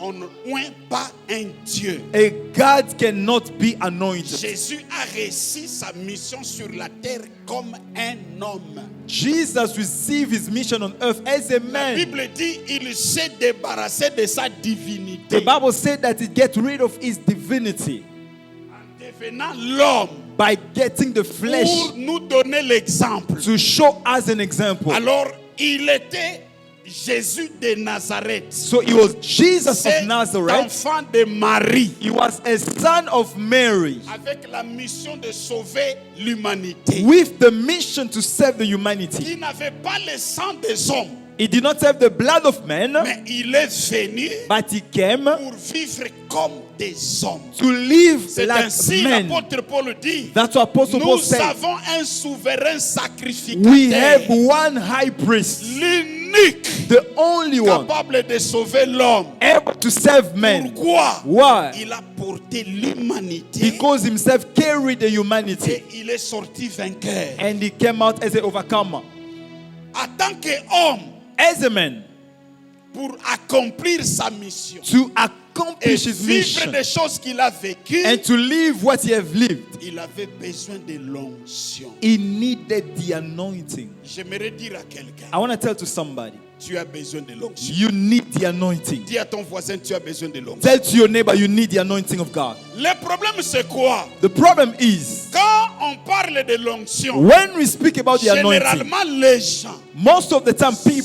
On ne oint pas un Dieu. A God cannot be anointed. Jésus a réussi sa mission sur la terre comme un homme. Jesus received his mission on earth as a La man. Bible dit il s'est débarrassé de sa The divinité Bible said that he get rid of his divinity en devenant l'homme by getting the flesh pour nous donner l'exemple. to show us an example. Alors, il était Jésus de Nazareth. So he was Jesus C'est of Nazareth. enfant de Marie He was a son of Mary avec la mission de sauver l'humanité. with the mission to save the humanity. Il n'avait pas le sang des hommes, He did not have the blood of men, mais il est venu but he came pour vivre comme des hommes. to live C'est like ainsi men. l'apôtre Paul dit. That's what Apostle Paul Nous said. avons un souverain We have sacrificateur, one high priest, l'unique, the only one capable de sauver l'homme. able to save men. Pourquoi? Why? Il a porté l'humanité Because himself carried the humanity et il est sorti vainqueur. and he came out as an overcomer. En tant qu'homme, As a man, pour accomplir sa mission to et accomplish his vivre mission des choses qu'il a vécues, and to live what he have lived, il avait besoin de l'onction. he needed the anointing. J'aimerais dire à quelqu'un, I want to tell to somebody, tu as besoin de l'onction. you need the anointing. Dis à ton voisin, tu as besoin de l'onction. Tell to your neighbor, you need the anointing of God. Le problème, c'est quoi? The problem is, Quand on parle de l'onction, when we speak about the anointing, généralement les gens, most of the time people,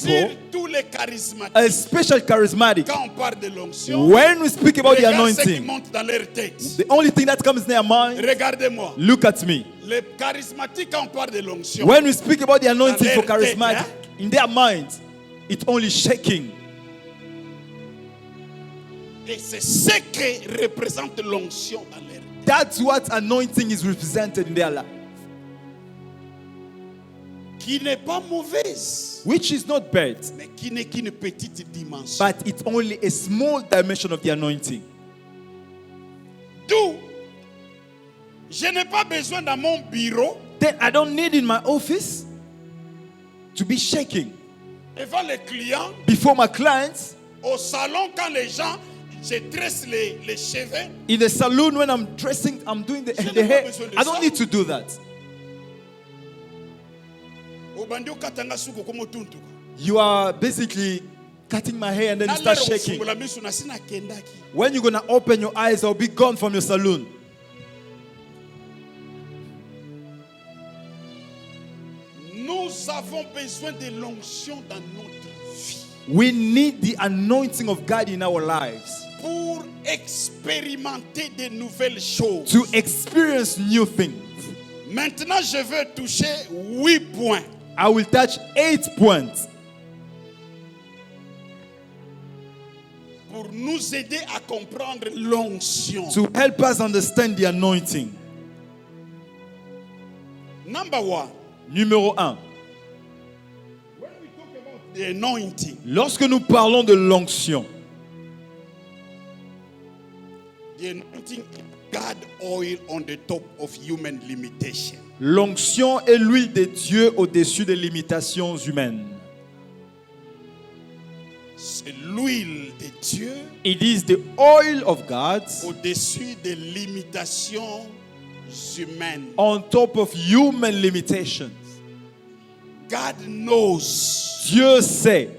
surtout les charismatiques, especially charismatic, quand on parle de l'onction, when we speak about the regarde ce qui anointing, monte dans leur tête. the only thing that comes in their mind, Regardez-moi. look at me. Les charismatiques, quand on parle de l'onction, When we speak about the anointing for Dans leur tête, charismatic, in their minds, it's only shaking. et c'est ce que représente l'onction dans leur tête. That's what anointing is represented in their life, Qui n'est pas mauvaise, which is not bad, mais qui n'est qu'une petite dimension. but it's only a small dimension of the anointing. D'où, je n'ai pas besoin dans mon bureau, Then I don't need in my office to be shaking devant les clients, before my clients, au salon, quand les gens, je tresse les cheveux. in the saloon when I'm dressing, I'm doing the hair. I don't need to do that. Obandi okatanga suku komo tuntu. You are basically cutting my hair and then you start shaking. Nalero misu na sina kendaki. When you're going to open your eyes, I'll be gone from your saloon. Nous avons besoin de l'onction dans notre vie We need the anointing of God in our lives pour expérimenter de nouvelles choses. to experience new things. Maintenant, je veux toucher 8 points. I will touch 8 points Pour nous aider à comprendre l'onction. to help us understand the anointing. Number 1. Numéro 1. When we talk about the anointing, Lorsque nous parlons de l'onction, the anointing is God oil on the top of human limitation. l'onction est l'huile de Dieu au-dessus des limitations humaines. C'est l'huile de Dieu It is the oil of God au-dessus des limitations humaines. on top of human limitations. God knows Dieu sait,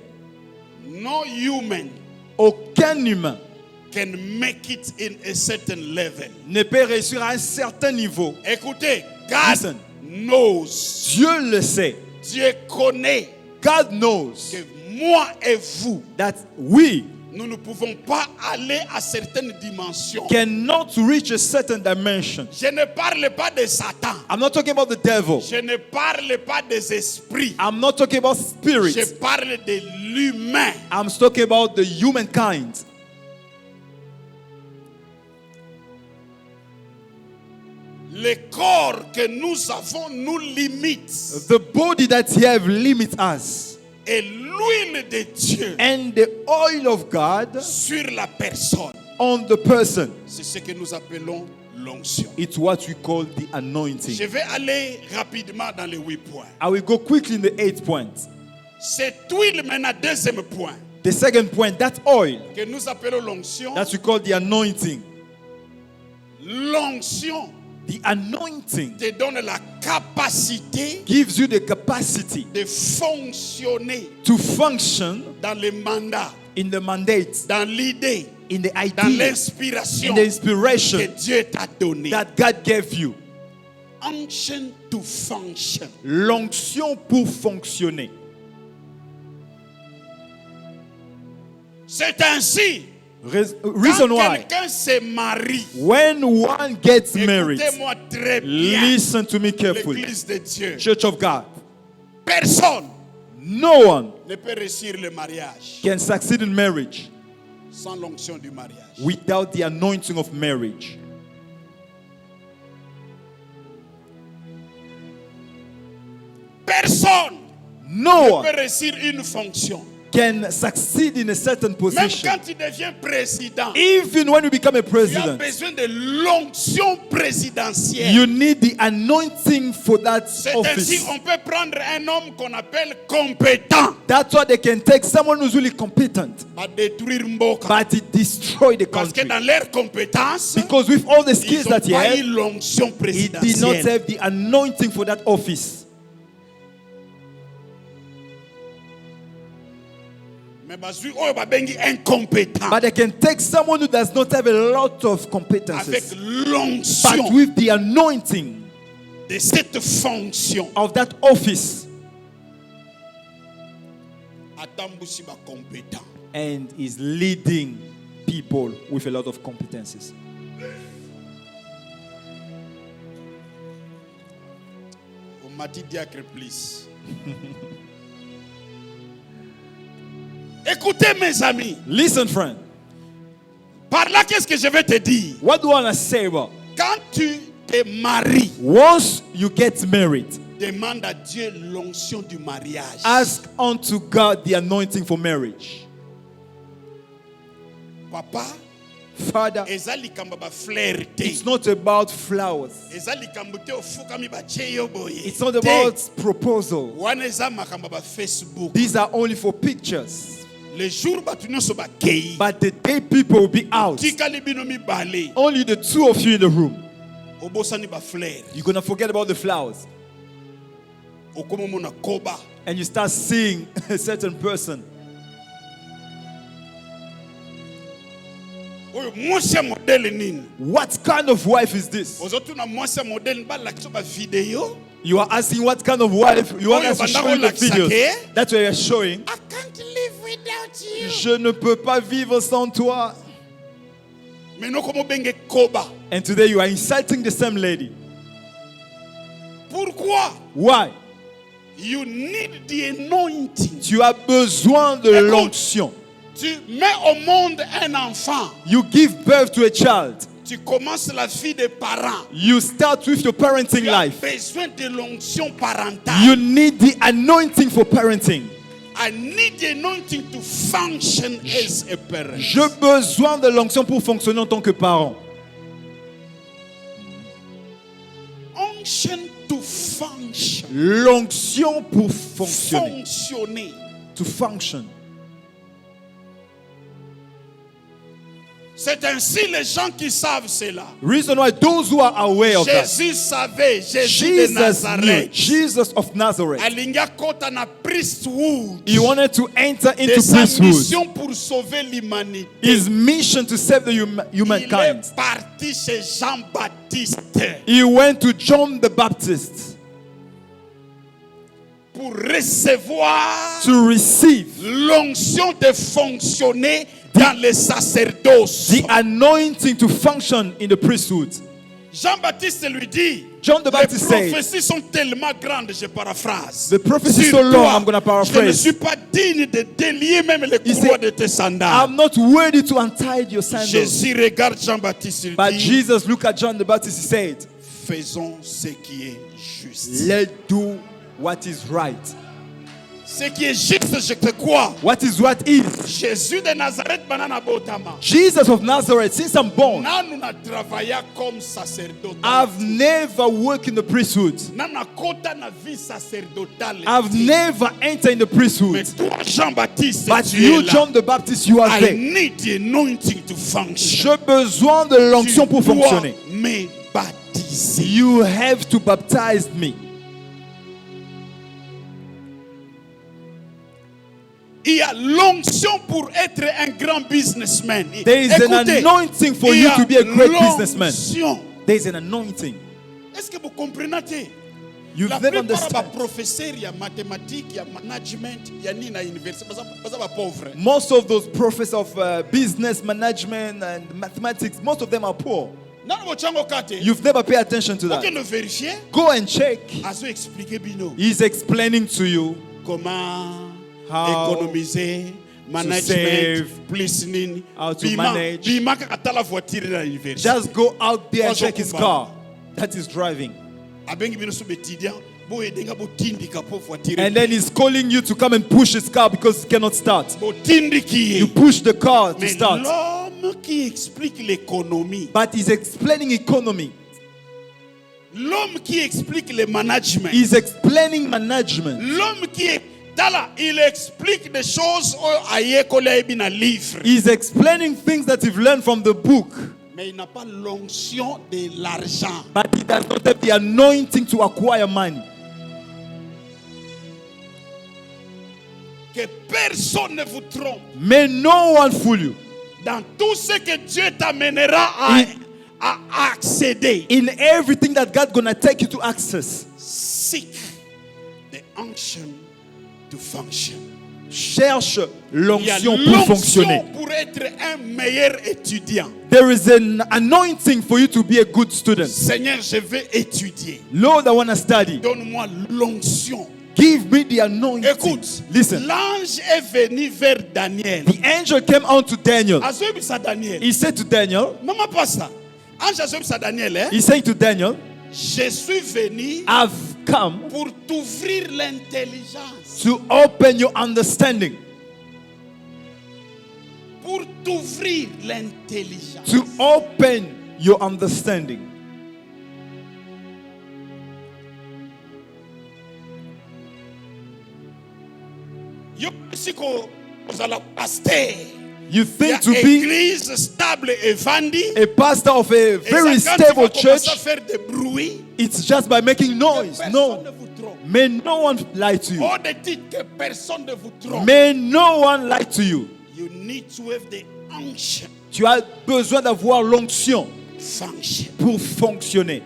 no human aucun humain can make it in a certain level. ne peut réussir à un certain niveau. Écoutez, God Listen. knows. Dieu le sait. Dieu connaît God knows que moi et vous, that we nous ne pouvons pas aller à certaines dimensions. cannot reach a certain dimension. Je ne parle pas de Satan. I'm not talking about the devil. Je ne parle pas des esprits. I'm not talking about Je spirits. parle de l'humain. I'm talking about the humankind. Le corps que nous avons nous limite. The body that you have limits us. Et l'huile de Dieu And the oil of God sur la personne. on the person. C'est ce que nous appelons l'onction. It's what we call the anointing. Je vais aller rapidement dans les 8 points. I will go quickly in the 8 points. Cette huile, maintenant, deuxième point, The second point, that oil que nous appelons l'onction. that we call the anointing. L'onction The anointing te donne la capacité gives you the capacity de fonctionner to function dans le mandat, in the mandate, dans l'idée, in the dans idea, l'inspiration in the inspiration que Dieu t'a donnée. that God gave you. Unction to function. L'onction pour fonctionner. C'est ainsi. Reason Quand why. quelqu'un se marie, When one gets married, écoutez-moi très bien, listen to me carefully. l'Église de Dieu, Church of God, personne no one ne peut réussir le mariage can succeed in marriage sans l'onction du mariage. without the anointing of marriage. Personne No ne one peut réussir une fonction. can succeed in a certain Même position. quand tu deviens président, Even when you become a tu as president, besoin de l'onction présidentielle. you need the anointing for that C'est ainsi office. qu'on peut prendre un homme qu'on appelle compétent That's why they can take someone who's really competent, à détruire Mboka. but it destroy the Parce que country. dans leurs compétences, Because with all the ils skills n'ont that he pas eu had, l'onction he did not présidentielle. have the anointing for that office. Mais bazui oyo babengi incompétent But they can take someone who does not have a lot of avec competences, but l'onction with the anointing de cette fonction. of that office, Atambusi ba compétent. and is leading people with a lot of competences. Omati diacre please. Écoutez mes amis, Listen, friend, par là qu'est-ce que je vais te dire? what do I want to say about? Quand tu te maries, Once you get married, demande à Dieu l'onction du mariage. ask unto God the anointing for marriage. Papa, Father, eza likambo ba flirter. it's not about flowers. Eza likambo te ofukami ba cheyo boye. It's not Te. about proposal. Wana eza makambo ba Facebook. These are only for pictures. Le jour batu nyonso bakei. But the day people will be out, Tikali bino mibale. only the two of you in the room, Obosani ba fleur. you're going to forget about the flowers. Okomo mona koba. And you start seeing a certain person. Oyo mwasi modele nini? What kind of wife is this? Ozotuna mwasi modele ba lakso ba video. You are asking what kind of wife you want us to show you the videos. That's what you're showing. I can't live without you. Je ne peux pas vivre sans toi. Meno komo benge koba. And today you are insulting the same lady. Pourquoi? Why? You need the anointing. Tu as besoin de Écoute. l'onction. Tu mets au monde un enfant. You give birth to a child. Tu commences la vie des parents. You start with your parenting Tu as life. besoin de l'onction parentale. You need the anointing for parenting. I need the anointing to function as a parent. J'ai besoin de l'onction pour fonctionner en tant que parent. Unction to function. L'onction pour fonctionner. Fonctionner. To function. C'est ainsi les gens qui savent cela. Reason why those who are aware of that. Jésus savait, Jésus de Jesus knew, Nazareth. Jesus of Nazareth. Alinga kota na priesthood. He wanted to enter De into sa priesthood. mission pour sauver l'humanité. His mission to save the Il humankind. est parti chez Jean-Baptiste He went to John the Baptist pour recevoir to receive l'onction de fonctionner dans le sacerdoce. the anointing to function in the priesthood. Jean-Baptiste lui dit, John the les Baptist said, prophéties sont tellement grandes, je paraphrase. the prophecy is Sur so long, toi, I'm going to je ne paraphrase. suis pas digne de délier même les He courroies said, de tes sandales. I'm not worthy to untie your sandals. Jésus regarde Jean-Baptiste, il But dit, Jesus looked at John the Baptist, he said, faisons ce qui est juste. let's do what is right. Ce qui est juste, je te crois. What is what is. Jésus de Nazareth, banana botama. Jesus of Nazareth, since I'm born, Nanu na travailla comme sacerdote. I've never worked in the priesthood. Nana kota na vie sacerdotale. I've never entered in the priesthood. Mais toi, Jean-Baptiste, But tu es you, là. John the Baptist, you are I there. need the anointing to function. J'ai besoin de l'onction pour Tu dois fonctionner. me baptiser. You have to baptize me. Il y a l'onction pour être un grand businessman. There is an anointing for il y you a to be a great businessman. l'onction. There is an anointing. Est-ce que vous comprenez? You've La never plupart des understood. professeurs, il y a mathématiques, il y a management, il y a ni na université, parce que pauvre. Most of those professors of business management and mathematics, most of them are poor. Non, vous chango kate. You've never paid attention to Ok, that. nous vérifier. Go and check. Azo expliquer bino He's explaining to you comment How économiser, management, save, plus nini. how to Bima- manage. bima kata la voiture na université. just go out there and Also check his kumba. car that is driving. Abengi bino sube étudiant, bo edenga bo tindika po voiture. And then he's calling you to come and push his car because he cannot start. bo tindiki. You push the car to Mais start. l'homme qui explique l'économie, But he's explaining economy. l'homme qui explique le management, He's explaining management. l'homme qui est Tala, il explique des choses ayekolebi na livre. He's explaining things that you've learned from the book. Mais il n'a pas l'onction de l'argent. But he does not have the anointing to acquire money. Que personne ne vous trompe. May no one fool you. Dans tout ce que Dieu t'amènera à accéder, In everything that God's gonna take you to access, seek the unction to function. cherche Il y a l'onction pour l'onction fonctionner. pour être un meilleur étudiant. There is an anointing for you to be a good student. Seigneur, je vais étudier. Lord, I want to study. Donne-moi l'onction. Give me the anointing. Écoute, Listen. l'ange est venu vers Daniel. The angel came out to Daniel. Azoebisa Daniel. He said to Daniel, Maman pas ça. Ange azoebisa Daniel, hein? he said to Daniel, Je suis venu I've come pour t'ouvrir l'intelligence. to open your understanding. Pour t'ouvrir l'intelligence. To open your understanding. Yo siko ozala pasteur. You Il y a think to be église stable et vendue. a pastor of a very stable church, Faire de bruit. it's just by making noise. Personne No. ne vous trompe. May no one lie to you. On ne dit que personne ne vous trompe. May no one lie to you. You need to have the unction Tu as besoin d'avoir l'onction function pour fonctionner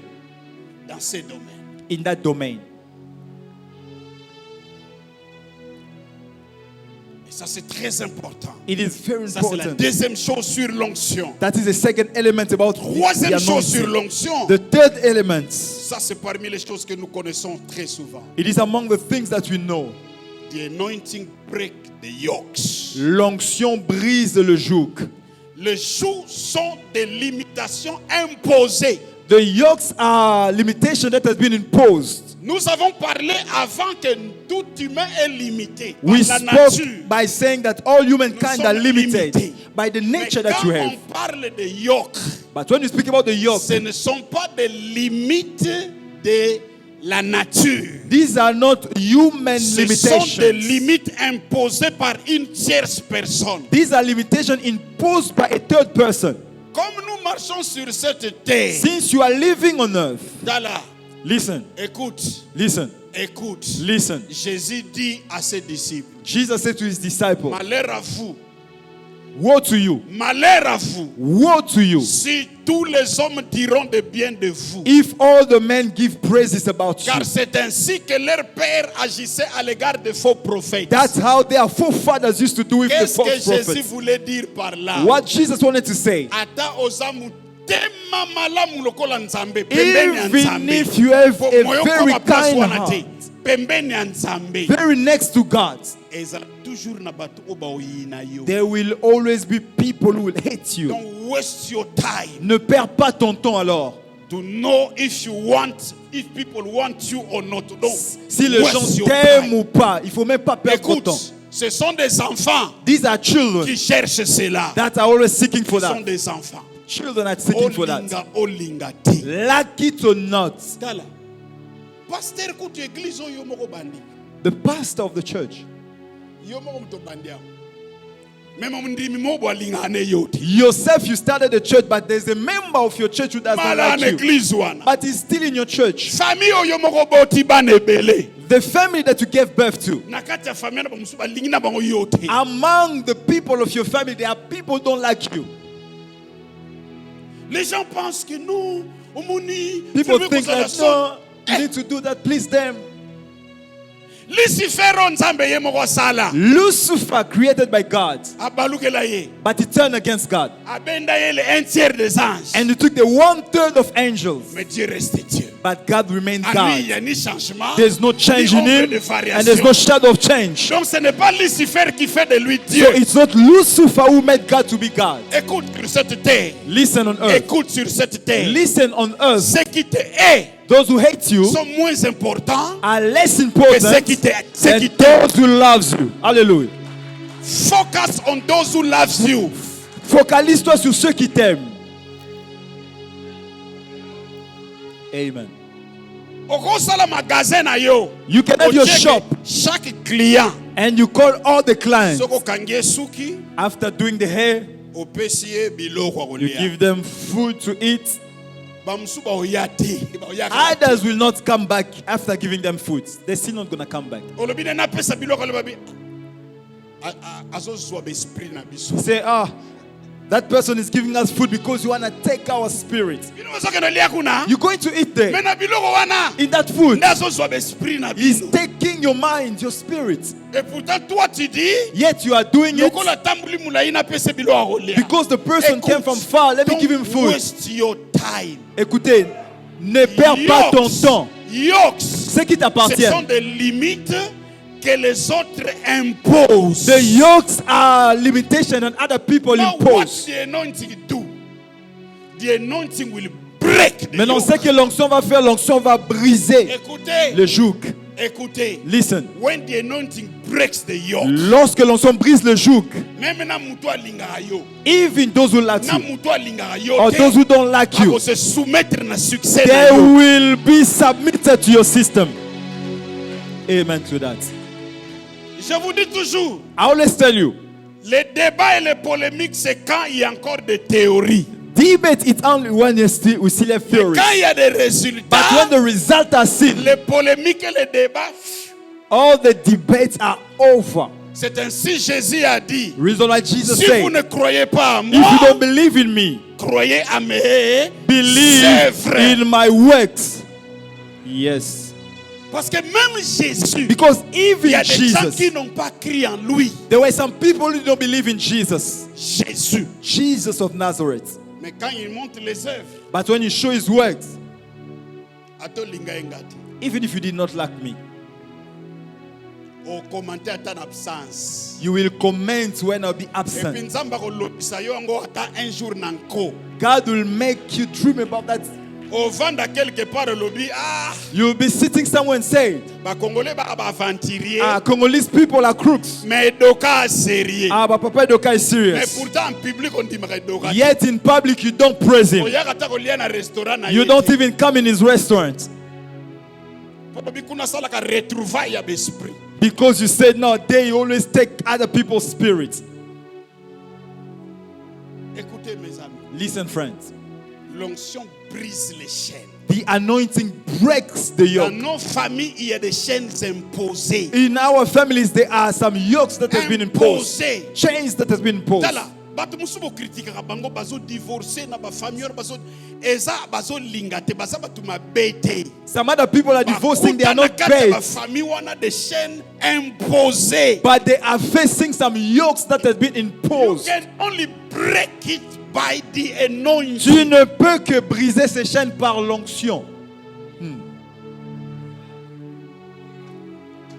dans ces domaines. in that domain. Et ça, c'est très important. It is very Ça, c'est la important. deuxième chose sur l'onction. That is the second element about the Troisième chose sur anointing. l'onction. The third element, Ça, c'est parmi les choses que nous connaissons très souvent. it is among the things that we know. The anointing break the yokes. L'onction brise le joug. Les jougs sont des limitations imposées. The yokes are limitation that has been imposed. Nous avons parlé avant que tout humain est limité par We la spoke nature. by saying that all Nous humankind sommes are limited limités. by the Mais nature that quand you on have. parle de yoke, But when you speak about the yoke, ce ne sont pas des limites de la nature. these are not human Ce sont des limitations. limites imposées par une tierce personne. These are limitations imposed by a third person. Comme nous marchons sur cette terre, Since you are living on earth, Dala, listen, écoute, listen, écoute. listen. Jésus dit à ses disciples, Jesus said to his disciples, malheur à vous, woe to you, malheur à vous, woe to you, si tous les hommes diront de bien de vous. if all the men give praises about you. Car c'est ainsi que leur père agissait à l'égard des faux prophètes. That's how their forefathers used to do with the Qu'est-ce que false Jésus prophets. voulait dire par là? What Jesus wanted to say, Ata ozamu tema malamu lokola nzambe, pembeni ya even nzambe. if you have a Moyo very kwa place kind wana te, heart, pembeni ya nzambe. very next to God, Ezala toujours na bato oba oyina yo. there will always be people who will hate you. Don't waste your time Ne perds pas ton temps alors. to know if people want you or not. Don't Si les gens waste your t'aiment time. ou pas, il faut même pas perdre ton Écoute, temps. ce sont des enfants These are children qui cherchent cela. that are always seeking for Ce sont that. des enfants. Children are seeking for that. Olinga, olinga te. Like it or not, Tala. Pasteur kutu église oyo moko bandi. the pastor of the church, Yo moko mto bandi yao. Memo mndimi mobo alingane yote. yourself, you started the church, but there's a member of your church who does not Mala like an you, église wana. but he's still in your church. Famille oyo moko boti banebele. The family that you gave birth to, Nakati ya famille na bamusu balingi na bango yote. among the people of your family, there are people who don't like you. Les gens pensent que nous, omoni, People think like, no, you need to do that, please them. Lucifer nzambe ye moko sala. Lucifer, created by God, Abalukela ye. but he turned against God. Abenda ye le 1/3 des anges. And he took the 1/3 of angels. Mais Dieu reste Dieu. But God remained En lui, il God. n'y a ni changement, There's no change ni in ombre him, de and there's no variation. shadow of change. Donc ce n'est pas Lucifer qui fait de lui Dieu. So it's not Lucifer who made God to be God. Écoute sur cette terre. Listen on earth. Écoute sur cette terre. Listen on earth. Ceux qui te haïssent Those who hate you sont moins importants are less que important ceux qui t'aiment. than those who loves you. Hallelujah. Focus on those who love you. Focalise-toi sur ceux qui t'aiment. Amen. Okosala magasin na yo. You can have your Ocheck shop chaque client. and you call all the clients. Soko kangie suki, After doing the hair, opesi ye biloko you kolia. give them food to eat. Bamusu ba oyate. Ba oyaka. Others will not come back after giving them food. They're still not going to come back. Olobi na pesa biloko le babi. Azozwa be esprit na biso. Say, that person is giving us food because you want to take our spirit. Bino bazoke no lia kuna. You're going to eat there. Mena biloko wana. In that food, Nda azozwa be esprit na he's biso. taking your mind, your spirit. Et pourtant toi tu dis Yet you are doing it lokola tambuli mulai na pesa biloko kolia. because the person came from far. Let me give him Don't food. waste your time. Écoutez, ne perds pas ton temps. Yokes. Ce qui Ce t'appartient. sont des limites que les autres imposent. The yokes are limitation and other people Now what impose. the anointing do? The anointing will break the Maintenant, ce yoke. que l'onction va faire, l'onction va briser Écoutez, le joug. écoutez. Listen. When the anointing breaks the yoke, Lorsque l'onction brise le joug, même na mutu alingaka yo, even those who like na you mutu alingaka yo or te, those who don't like you, ako se soumettre na succès na they yo. will be submitted to your system. Amen to that. Je vous dis toujours, I always tell you, les débats et les polémiques, c'est quand il y a encore des théories. debate it only when we still have theories. Quand il y a des But résultats, when the results are seen, les polémiques et les débats, all the debates are over. c'est ainsi Jésus a dit. Reason why Jesus Si said, vous ne croyez pas à if you moi, don't believe in me, croyez à mes believe œuvres. in my works. Yes. Parce que même Jésus, Because il y even a des gens Jesus, qui n'ont pas cru en lui. there were some people who don't believe in Jesus. Jésus. Jesus of Nazareth. Mais quand il montre les œuvres, But when you show his works, ato linga engati. even if you did not like me, Au commentaire ata en absence. you will comment when I'll be Et puis absent. nzamba kolobisa yo ngo ata un jour na nko. God will make you dream about that. Au vanda quelque part lobi You'll be sitting somewhere and say, ba congolais ba aventurier. Congolese people are crooks. Mais doka sérieux. But Papa Doka is Mais serious. pourtant en public on dit maka doka. Yet in public, you don't praise him. Oyaka ta kolia na restaurant na You ye don't te. even come in his restaurant. Lobi kuna sala ka retrouvaille ya esprit. Because you said, no, they always take other people's spirits. Écoutez mes amis. Listen, friends. L'onction brise les chaînes. The anointing breaks the Dans yoke. nos familles, il y a des chaînes imposées. In our families, there are some yokes that have been imposed. Imposées. Chains that has been imposed. Tala, bato musubo kritika bango bazo divorcer na ba famille bazo eza bazo lingate baza bato mabete. Some other people are divorcing, they are not paid. Ba famille wana des chaînes imposées. But they are facing some yokes that has been You imposed. can only break it by the anointing. Tu ne peux que briser ces chaînes par l'onction.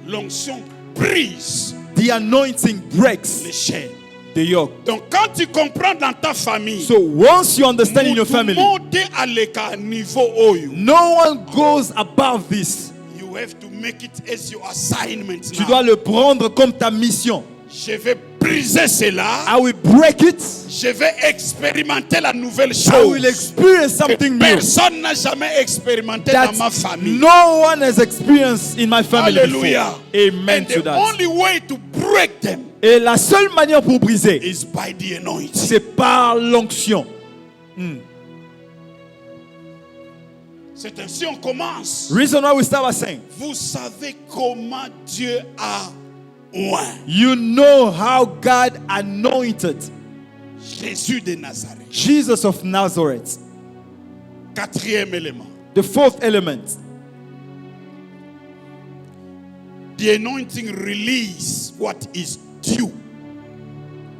L'onction brise The anointing breaks les chaînes. the yoke. Donc quand tu comprends dans ta famille, So once you understand in your family, monter à l'écart niveau oyo, no one goes above this. you have to make it as your assignment Tu now. dois le prendre comme ta mission. Je vais briser cela. I will break it. Je vais expérimenter la nouvelle I will chose experience que something new personne n'a jamais expérimenté that dans ma famille. no one has experienced in my family Hallelujah. before. Amen And to the that. only way to break them Et la seule manière pour briser, is by the anointing. c'est par l'onction. C'est ainsi on commence. Reason why we start by saying, Vous savez comment Dieu a oint you know how God anointed Jésus de Nazareth. Jesus of Nazareth. Quatrième élément. The fourth element, The anointing release what is due.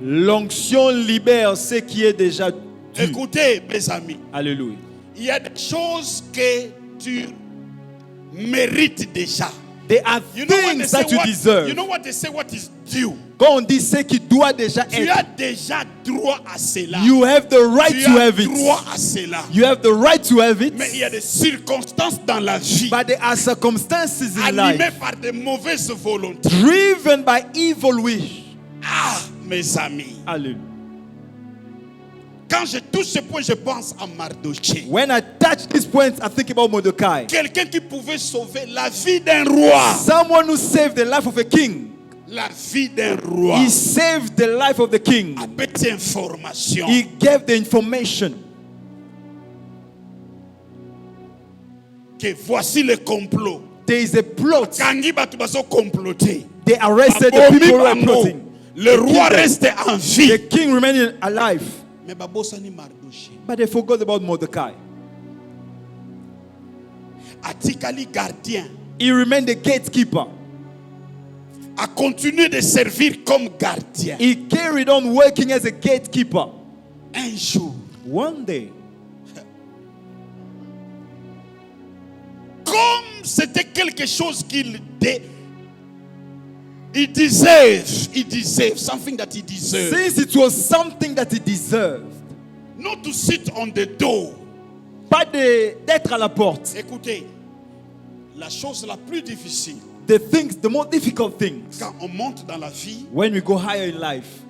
l'onction libère ce qui est déjà dû. Écoutez, mes amis, Alléluia. il y a des choses que tu mérites déjà. There are You know when they things say that you what, deserve. you know what they say what is due. Quand on dit ce qui doit déjà Tu as être, déjà droit à cela. you have the right Tu to as have it. droit à cela. You have the right to have it. Mais il y a des circonstances dans la vie But there are circumstances in animées life par des mauvaises volontés. driven by evil wish. Ah, mes amis. Hallelujah. Quand je touche ce point, je pense à Mardoché. When I touch this point, I think about Mordecai. Quelqu'un qui pouvait sauver la vie d'un roi. Someone who saved the life of a king. La vie d'un roi. He saved the life of the king. Avec cette information. He gave the information Que voici le complot. there is a plot. Kangi batu baso comploter. They arrested the Abomi people who were bango. plotting. Le roi They killed reste en them. vie. The king remaining alive. Mais babosani Mardoché. But they forgot about Mordecai. Atikali gardien. He remained the gatekeeper. A continué de servir comme gardien. He carried on working as a gatekeeper. Un jour, One day, comme c'était quelque chose he deserved something that he deserved. since it was something that he deserved, Not to sit on the door. pas d'être à la porte. Écoutez, la chose la plus difficile The more difficult things, quand on monte dans la vie, when we go higher in life,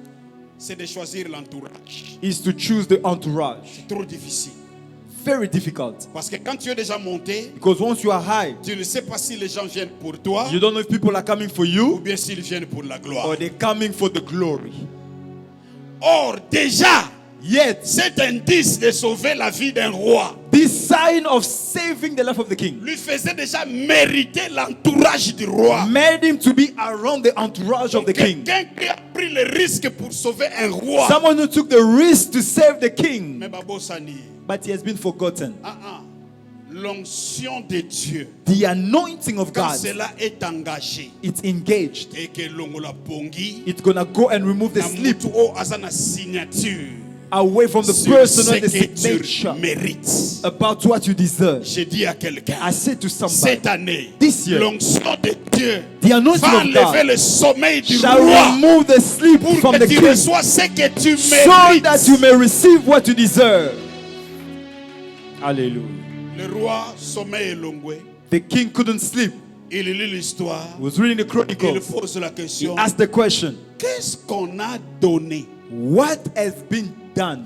c'est de choisir l'entourage. is to choose the entourage. C'est trop difficile. Very difficult. Parce que quand tu es déjà monté, Because once you are high, tu ne sais pas si les gens viennent pour toi you don't know if people are coming for ou you bien s'ils viennent pour la gloire. or they're coming for the glory. Or, déjà, Yet, cet indice de sauver la vie d'un roi this sign of saving the life of the king lui faisait déjà mériter l'entourage du roi. made him to be around the entourage of the king. Quelqu'un qui a pris le risque pour sauver un roi. Someone who took the risk to save the king, Mais babosani, but he has been forgotten. l'onction de Dieu, The anointing of quand God, cela est engagé it's engaged. et que l'ongola pongi, It's gonna go and remove the na sleep mutu o aza na signature away from the sur person ce and the que tu signature mérites. about what you deserve. Je dis à quelqu'un, I say to somebody, cette année, this year, l'onction de Dieu the anointing va of enlever God le sommeil du shall roi remove the sleep pour from que the tu king reçois ce que tu so mérites. that you may receive what you deserve. Hallelujah. Le roi sommeil elongwe, The king couldn't sleep. il lit l'histoire, He was reading the il Chronicles. pose la He question, asked the question, qu'est-ce qu'on a donné what has been done?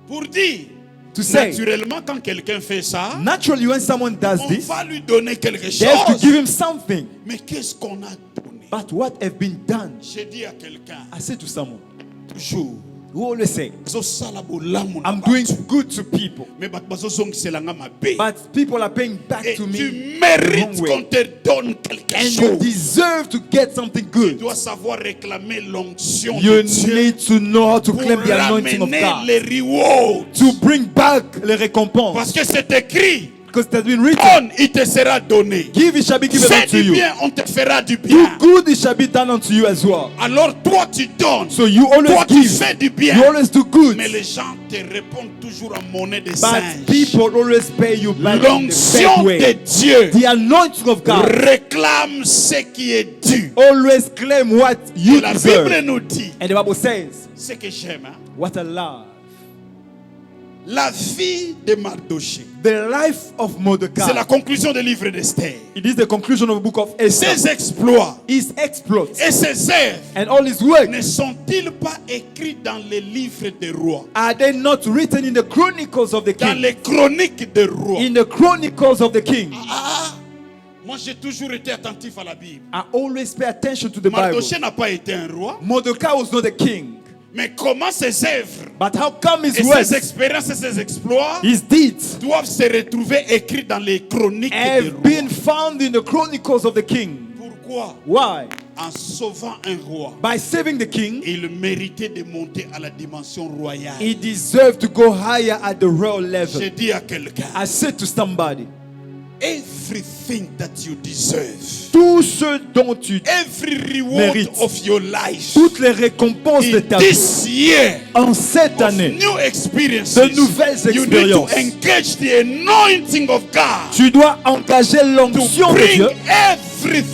pour dire, To say, naturellement quand quelqu'un fait ça, naturally when someone does on this, va lui donner quelque they have to chose. give him something. Mais qu'est-ce qu'on a donné? But what has been done? J'ai dit à quelqu'un, I said to someone, toujours, who always say, zosala bolamu na I'm doing bato. good to people, Mais bato bazozongiselanga mabe. but people are paying back Et to tu me the mérites wrong qu'on way. te donne quelque And you chose. deserve to get something Tu good. dois savoir réclamer l'onction You de Dieu need to know how to pour claim the anointing of ramener God, les rewards. to bring back les récompenses. Parce que c'est écrit, Because it has been written, donne, il te sera donné. give, it shall be given Fais unto du you. bien, on te fera du Do bien. good, it shall be done unto you as well. Alors toi tu donnes, So you always toi tu give, fais du bien. you always do good, Mais les gens te répondent toujours en monnaie de but singe. people always pay you back in the L'onction bad way. de Dieu The anointing of God réclame ce qui est dû. always claim what Et you la deserve. Bible nous dit, And the Bible says, ce que j'aime, hein, what a love. la vie de Mardoché. The life of C'est la Mordecai. conclusion du livre d'Esther. It is the conclusion of the book of Esther. Ses exploits His exploits et ses œuvres and all his work, ne sont-ils pas écrits dans les livres des rois, are they not written in the chronicles of the dans king? les chroniques des rois? In the chronicles of the king. Moi j'ai toujours été attentif à la Bible. I always pay attention to the Bible. Mardoché n'a pas été un roi, Mordecai was not a king. mais comment ses œuvres But how come his et works, ses expériences et ses exploits his deeds, doivent se retrouver écrits dans les chroniques des have rois? been found in the chronicles of the king? Pourquoi? Why? En sauvant un roi, By saving the king, il méritait de monter à la dimension royale. he deserved to go higher at the royal level. J'ai dit à quelqu'un, I said to somebody, everything that you deserve, tout ce dont tu every reward Mérite. of your life, toutes les récompenses de in ta vie this year en cette of année, new experiences, de nouvelles you need to expériences, engage the anointing of God tu dois engager to l'onction de bring Dieu every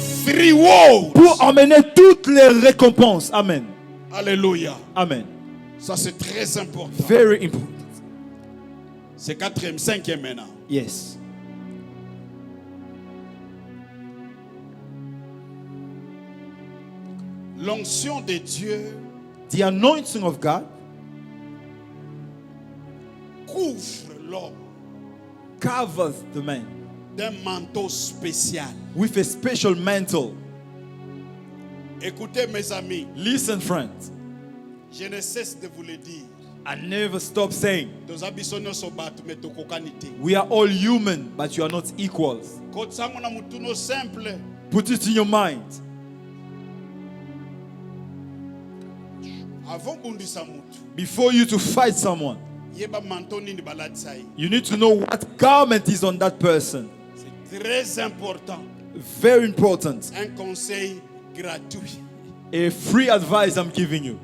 reward. pour emmener toutes les récompenses. Amen. Alléluia. Amen. Ça c'est très important. Very important. C'est quatrième, cinquième maintenant. Yes. L'onction de Dieu The anointing of God couvre l'homme covers the man d'un manteau spécial. with a special mantle. Écoutez mes amis, Listen, friends, je ne cesse de vous le dire. I never stop saying, Toza biso nyonso bato me tokokani te. we are all human, but you are not equals. Kotsango na mutuno simple. Put it in your mind. Avant bundisa mutu, Before you to fight someone, yeba manteau nini balatisa ye. you need to know what garment is on that person. C'est très important. Very important. Un conseil gratuit. A free advice I'm giving you.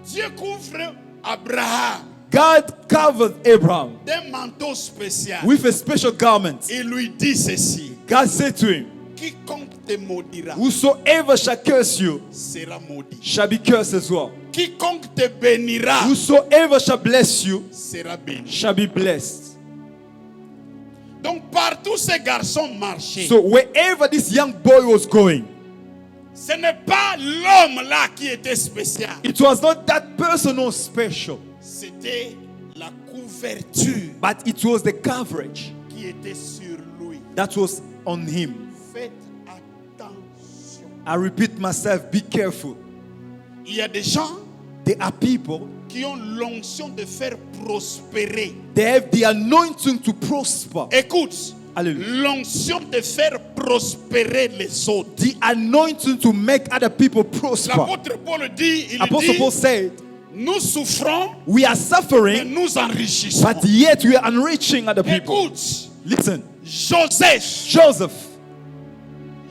Dieu couvre Abraham God covered Abraham d'un manteau spécial. with a special garment. Il lui dit ceci: God said to him, quiconque te maudira whosoever shall curse you sera maudit. shall be cursed as well. Quiconque te bénira Whosoever shall bless you sera béni. shall be blessed. Donc partout ces garçons marchaient. So wherever this young boy was going, Ce n'est pas l'homme là qui était spécial. it was not that person who was special, C'était la couverture but it was the coverage qui était sur lui. that was on him. Faites attention. I repeat myself, be careful. Il y a des gens There are people, qui ont l'onction de faire prospérer. they have the anointing to prosper. Écoute, Hallelujah. l'onction de faire prospérer les autres. The anointing to make other people prosper. L'apôtre Paul dit, il Apostle Paul dit, said, nous souffrons, we are mais suffering, nous enrichissons. but yet we are enriching other people. Écoute, Listen, Joseph, Joseph,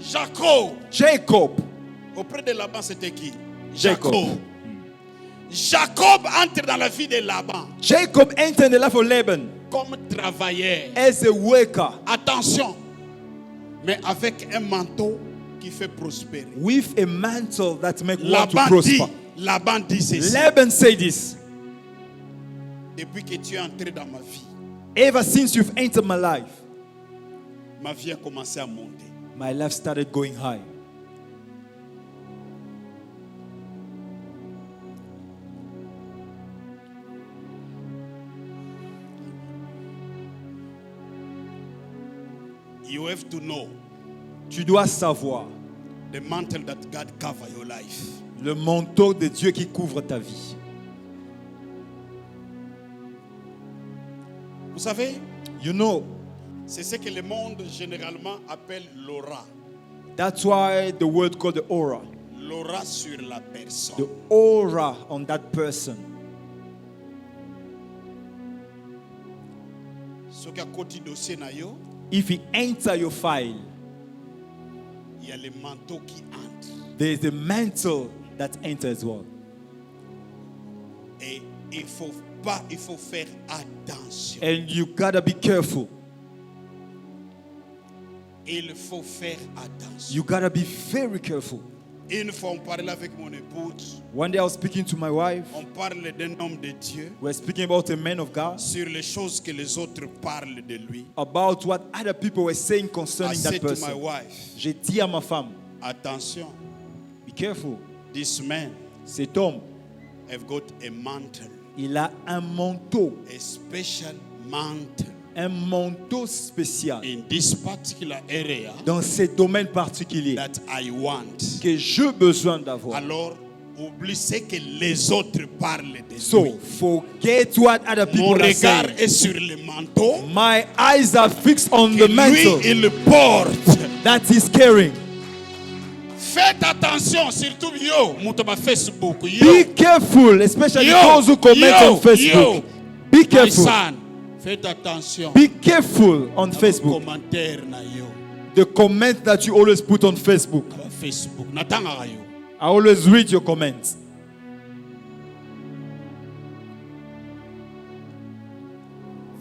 Jacob, Jacob, auprès de Laban, c'était qui? Jacob. Jacob entre dans la vie de Laban Jacob entered the life of Laban comme travailleur. as a worker Attention, mais avec un manteau qui fait prospérer. with a mantle that makes one to Laban dit prosper. ceci: Laban said this, depuis que tu es entré dans ma vie, ever since you've entered my life, ma vie a commencé à monter. my life started going high. You have to know Tu dois savoir the mantle that God cover your life. le manteau de Dieu qui couvre ta vie. Vous savez, You know, c'est ce que le monde généralement appelle l'aura. that's why the word called the aura. L'aura sur la personne. The aura on that person. Ce qui a côté dossier na yo, If he enter your file, il y a le manteau qui entre. there is the mantle that enters as well. Et il faut faire attention. And you gotta be careful. Il faut faire attention. You gotta be very careful. Une fois, on parlait avec mon épouse. One day I was speaking to my wife. On parle d'un homme de Dieu We're speaking about a man of God, sur les choses que les autres parlent de lui. about what other people were saying I concerning said that to my person. wife, J'ai dit à ma femme, attention, be careful. this man Cet homme, have got a mantle, il a un manteau, a special mantle un manteau spécial in this particular area dans ces domaines particuliers that I want. que j'ai besoin d'avoir. Alors, oublie ce que les autres parlent de So, lui. forget what other Mon people are regard saying. est sur le manteau My eyes are fixed on que the mantle lui, il porte. that he's carrying. Faites attention, surtout yo, mutoba Facebook. Be Yo, careful, especially Yo, those who comment yo, on Facebook. yo. Be my careful. son, faites attention. Be careful on Facebook. Commentaire na yo, The comment that you always put on Facebook. na Facebook. Natanga yo. I always read your comments.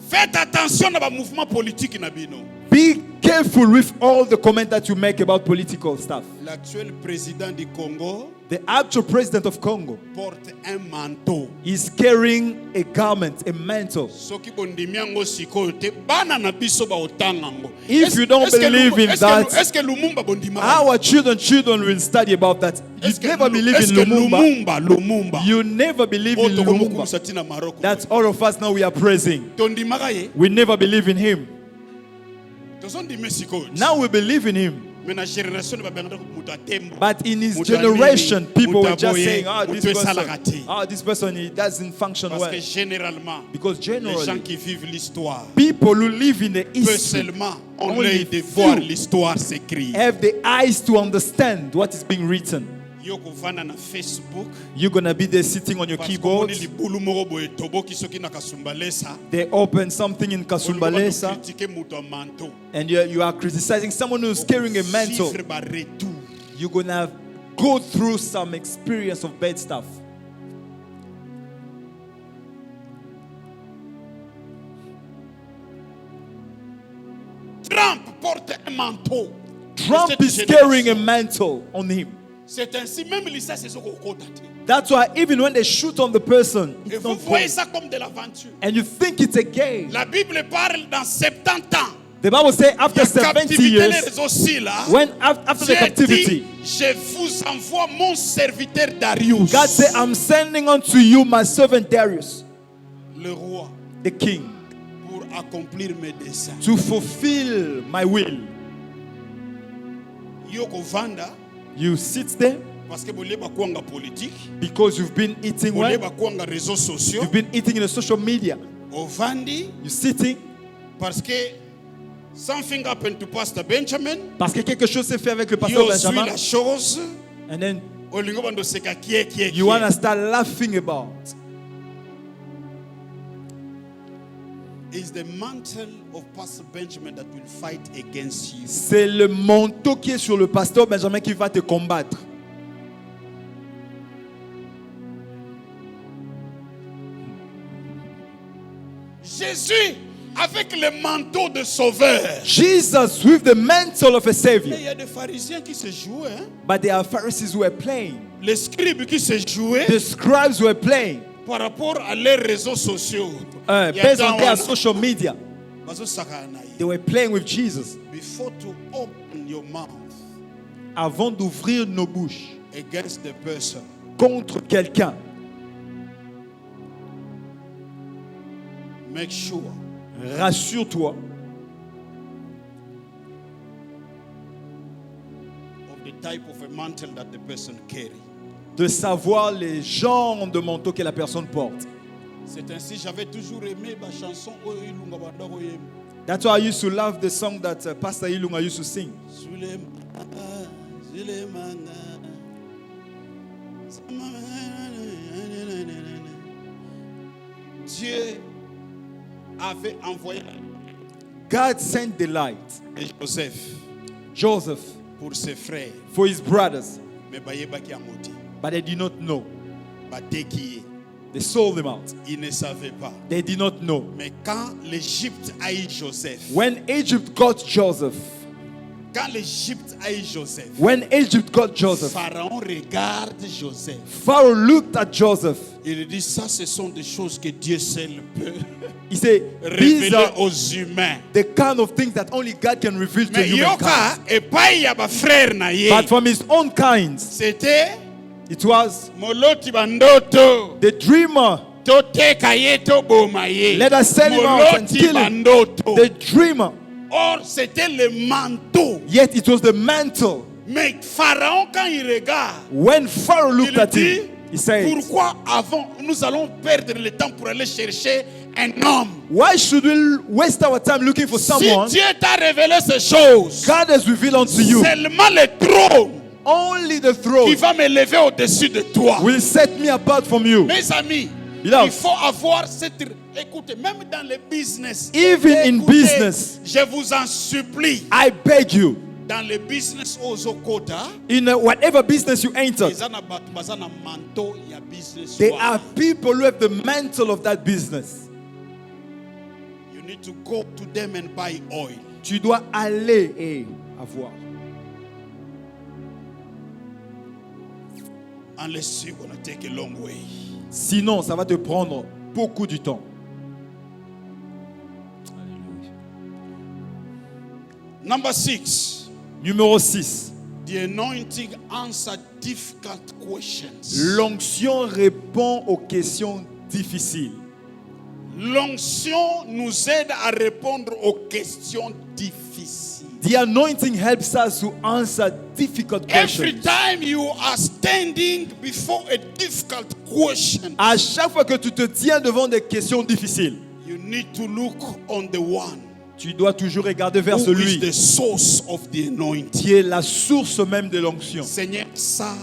Faites attention à ba mouvement politique na bino. Be careful with all the comments that you make about political stuff. L'actuel président du Congo The actual president of Congo porte un manteau. is carrying a garment, a mantle. Soki bondimi yango sikoyo te bana na biso ba otanga ngo. If you don't believe in that, est-ce que Lumumba bondima? our children will study about that. You never believe in Lumumba. Lumumba. You never believe in Lumumba. Tina Morocco. That's all of us now we are praising. Tondimaka ye. We never believe in him. Tozondime sikoyo. Now we believe in him. Mais na génération ba bengaka mutu atembo. But in his Mutu generation, anini, people were mutu just aboye, saying, mutu this person, he doesn't function Parce well. que généralement, Because les gens generally, qui vivent l'histoire people who live in the peuvent East seulement en only l'œil de voir few l'histoire s'écrire. have the eyes to understand what is being written. Yo kovanda na Facebook. You're going to be there sitting on your Parce que keyboard. moni libulu moko boye toboki soki na kasumbalesa. They open something in Kasumbalesa Critiquer mutu a manteau. and you are criticizing someone who's carrying a mantle. Vivre ba retour. You're going to go through some experience of bad stuff. Trump porte un manteau. Trump Cette is génération. carrying a mantle on him. C'est ainsi, même l'Isa c'est ce qu'on compte. That's why even when they shoot on the person, Et it's vous not voyez good. ça comme de l'aventure. And you think it's a game. La Bible parle dans 70 ans. The Bible says La after 70 captivité years, les aussi là. when after the J'ai captivity, dit, je vous envoie mon serviteur Darius. God said, I'm sending unto you my servant Darius, Le roi, the king, pour accomplir mes desseins. to fulfill my will. Yoko vanda, You sit there parce que bolé bakwanga politique, because you've been eating bolé well. bakwanga réseaux sociaux. You've been eating in the social media. Ovandi, You're sitting parce que something happened to Pastor Benjamin. parce que quelque chose s'est fait avec le pasteur Yo suis Benjamin. la chose. And then Olingo bando seka kie. you want to start laughing about. Is the mantle of Pastor Benjamin that will fight against you. C'est le manteau qui est sur le pasteur Benjamin qui va te combattre. Jésus avec le manteau de sauveur. Jesus with the mantle of a Mais savior. il y a des pharisiens qui se jouaient. Hein? But there are Pharisees who were playing. Les scribes qui se jouaient The scribes were playing. par rapport à leurs réseaux sociaux. Based on their social media. Bazosakana ye. They were playing with Jesus. Before to open your mouth Avant d'ouvrir nos bouches against the person, contre quelqu'un, make sure rassure-toi of the type of a mantle that the person carry. de savoir les genres de manteau que la personne porte. C'est ainsi j'avais toujours aimé ma chanson Oyo Ilunga Bandoro Yem. That's why I used to love the song that Pastor Ilunga used to sing. Dieu avait envoyé God sent the light, Joseph, pour ses frères, for his brothers, mais bayebaki amoti. but they did not know. Bateki, They sold him out. ils ne savaient pas. They did not know. Mais quand l'Égypte a eu Joseph, When Egypt got Joseph, quand l'Égypte a eu Joseph, when Egypt got Joseph, Pharaon regarde Joseph. Pharaoh looked at Joseph. Il dit ça, ce sont des choses que Dieu seul peut He said, these révéler are aux humains. the kind of things that only God can reveal to Mais humankind. yoka et pas y a ba frère na ye. But from his own kinds, C'était it was moloti bandoto. the dreamer, Toteka ye to boma ye. let us sell him out and Moloti kill him. bandoto. The dreamer, Or c'était le manteau. yet it was the mantle. Mais Pharaon quand il regarde, When Pharaoh looked il at dit, him, he said, pourquoi avant nous allons perdre le temps pour aller chercher un homme? why should we waste our time looking for Si someone? Dieu t'a révélé ces choses, God has revealed unto you. seulement le trône Only the qui throne va m'élever au-dessus de toi. will set me apart from you. Mes amis, Beloved. il faut avoir cette... Écoutez, même dans le business, Even in écoutez, business. je vous en supplie, I beg you, dans le business aux okota, in whatever business you enter, ils ont un baza na manteau, il y a business. there one. are people who have the mantle of that business. You need to go to them and buy oil. Tu dois aller et avoir. Unless you're going to take a long way. Sinon, ça va te prendre beaucoup du temps. Number 6, Numéro 6. the anointing answer difficult questions. L'onction répond aux questions difficiles. L'onction nous aide à répondre aux questions difficiles. The anointing helps us to answer difficult Every questions. time you are standing before a difficult question, À chaque fois que tu te tiens devant des questions difficiles, you need to look on the one tu dois toujours regarder vers who is celui the source of the anointing. qui est la source même de l'onction. Seigneur, ça,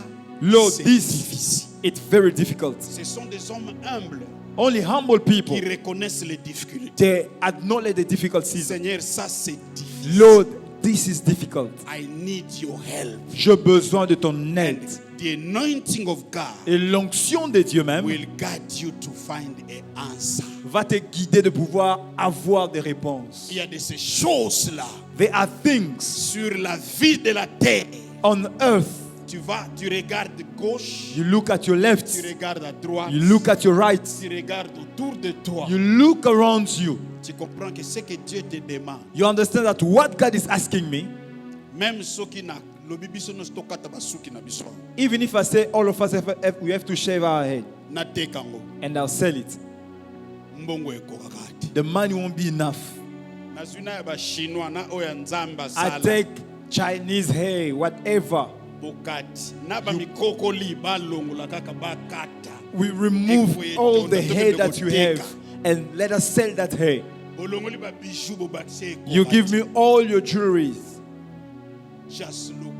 Lord, c'est this difficile. it's very difficult. Ce sont des hommes humbles Only humble people, qui reconnaissent les difficultés. they acknowledge the difficult season. Seigneur, ça c'est difficile. Lord, this is difficult. I need your help. J'ai besoin de ton aide. And the anointing of God Et l'onction de Dieu même will guide you to find an answer. va te guider de pouvoir avoir des réponses. Il y a de ces choses-là There are things sur la vie de la terre. on earth. Tu regardes gauche, You look at your left, tu regardes à droite, you look at your right, tu regardes autour de toi. you look around you. Tu comprends que ce que Dieu te demande, You understand that what God is asking me, même ceux qui n'ont lobi biso no stokata basuki na biso even if I say all of us we have to shave our head na tekango and I'll sell it, mbongo ekokakati. the money won't be enough. Nazwina ya ba chinois na oya nzamba I sala take Chinese hair, whatever. bokati na ba mikokoli balongola kaka bakata. We remove all the hair that you have and let us sell that hair. Bolongoli ba bijou bo batse. You give me all your jewelries. Just look